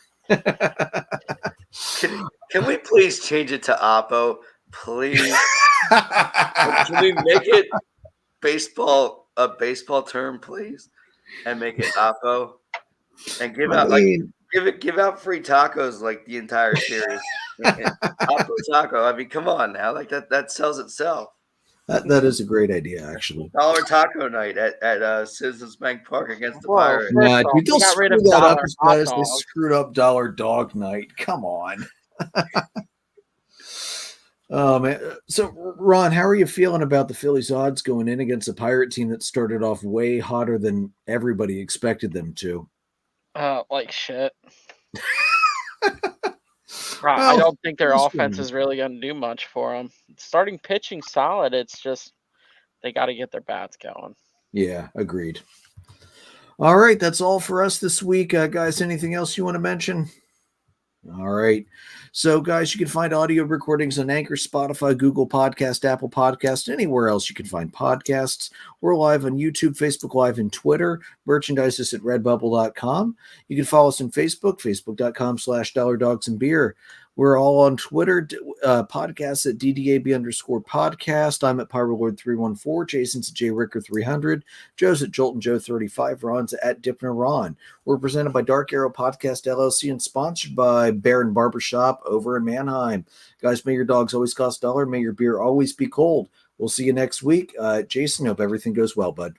Can we please change it to Oppo, please? Can we make it a baseball term, please, and make it Oppo? And give out free tacos like the entire series. Oppo taco. I mean, come on now. Like that sells itself. That is a great idea, actually. Dollar taco night at Citizens Bank Park against the Whoa, Pirates. Nah, off, dude, they'll got screw rid of that up dollar as hot bad as they dogs. screwed up Dollar Dog Night. Come on. Man. So, Ron, how are you feeling about the Phillies' odds going in against a Pirate team that started off way hotter than everybody expected them to? Like shit. I don't think their offense is really going to do much for them. Starting pitching solid. It's just they got to get their bats going. Yeah, agreed. All right, that's all for us this week. Guys, anything else you want to mention? All right. So, guys, you can find audio recordings on Anchor, Spotify, Google Podcast, Apple Podcast, anywhere else you can find podcasts. We're live on YouTube, Facebook Live, and Twitter. Merchandise is at redbubble.com. You can follow us on Facebook, facebook.com/dollardogsandbeer. We're all on Twitter, podcasts at DDAB_podcast. I'm at PyroLord314. Jason's at JRicker300. Joe's at JoltonJoe35. Ron's at Dipner Ron. We're presented by Dark Arrow Podcast LLC and sponsored by Baron Barbershop over in Manheim. Guys, may your dogs always cost $1. May your beer always be cold. We'll see you next week. Jason, hope everything goes well, bud.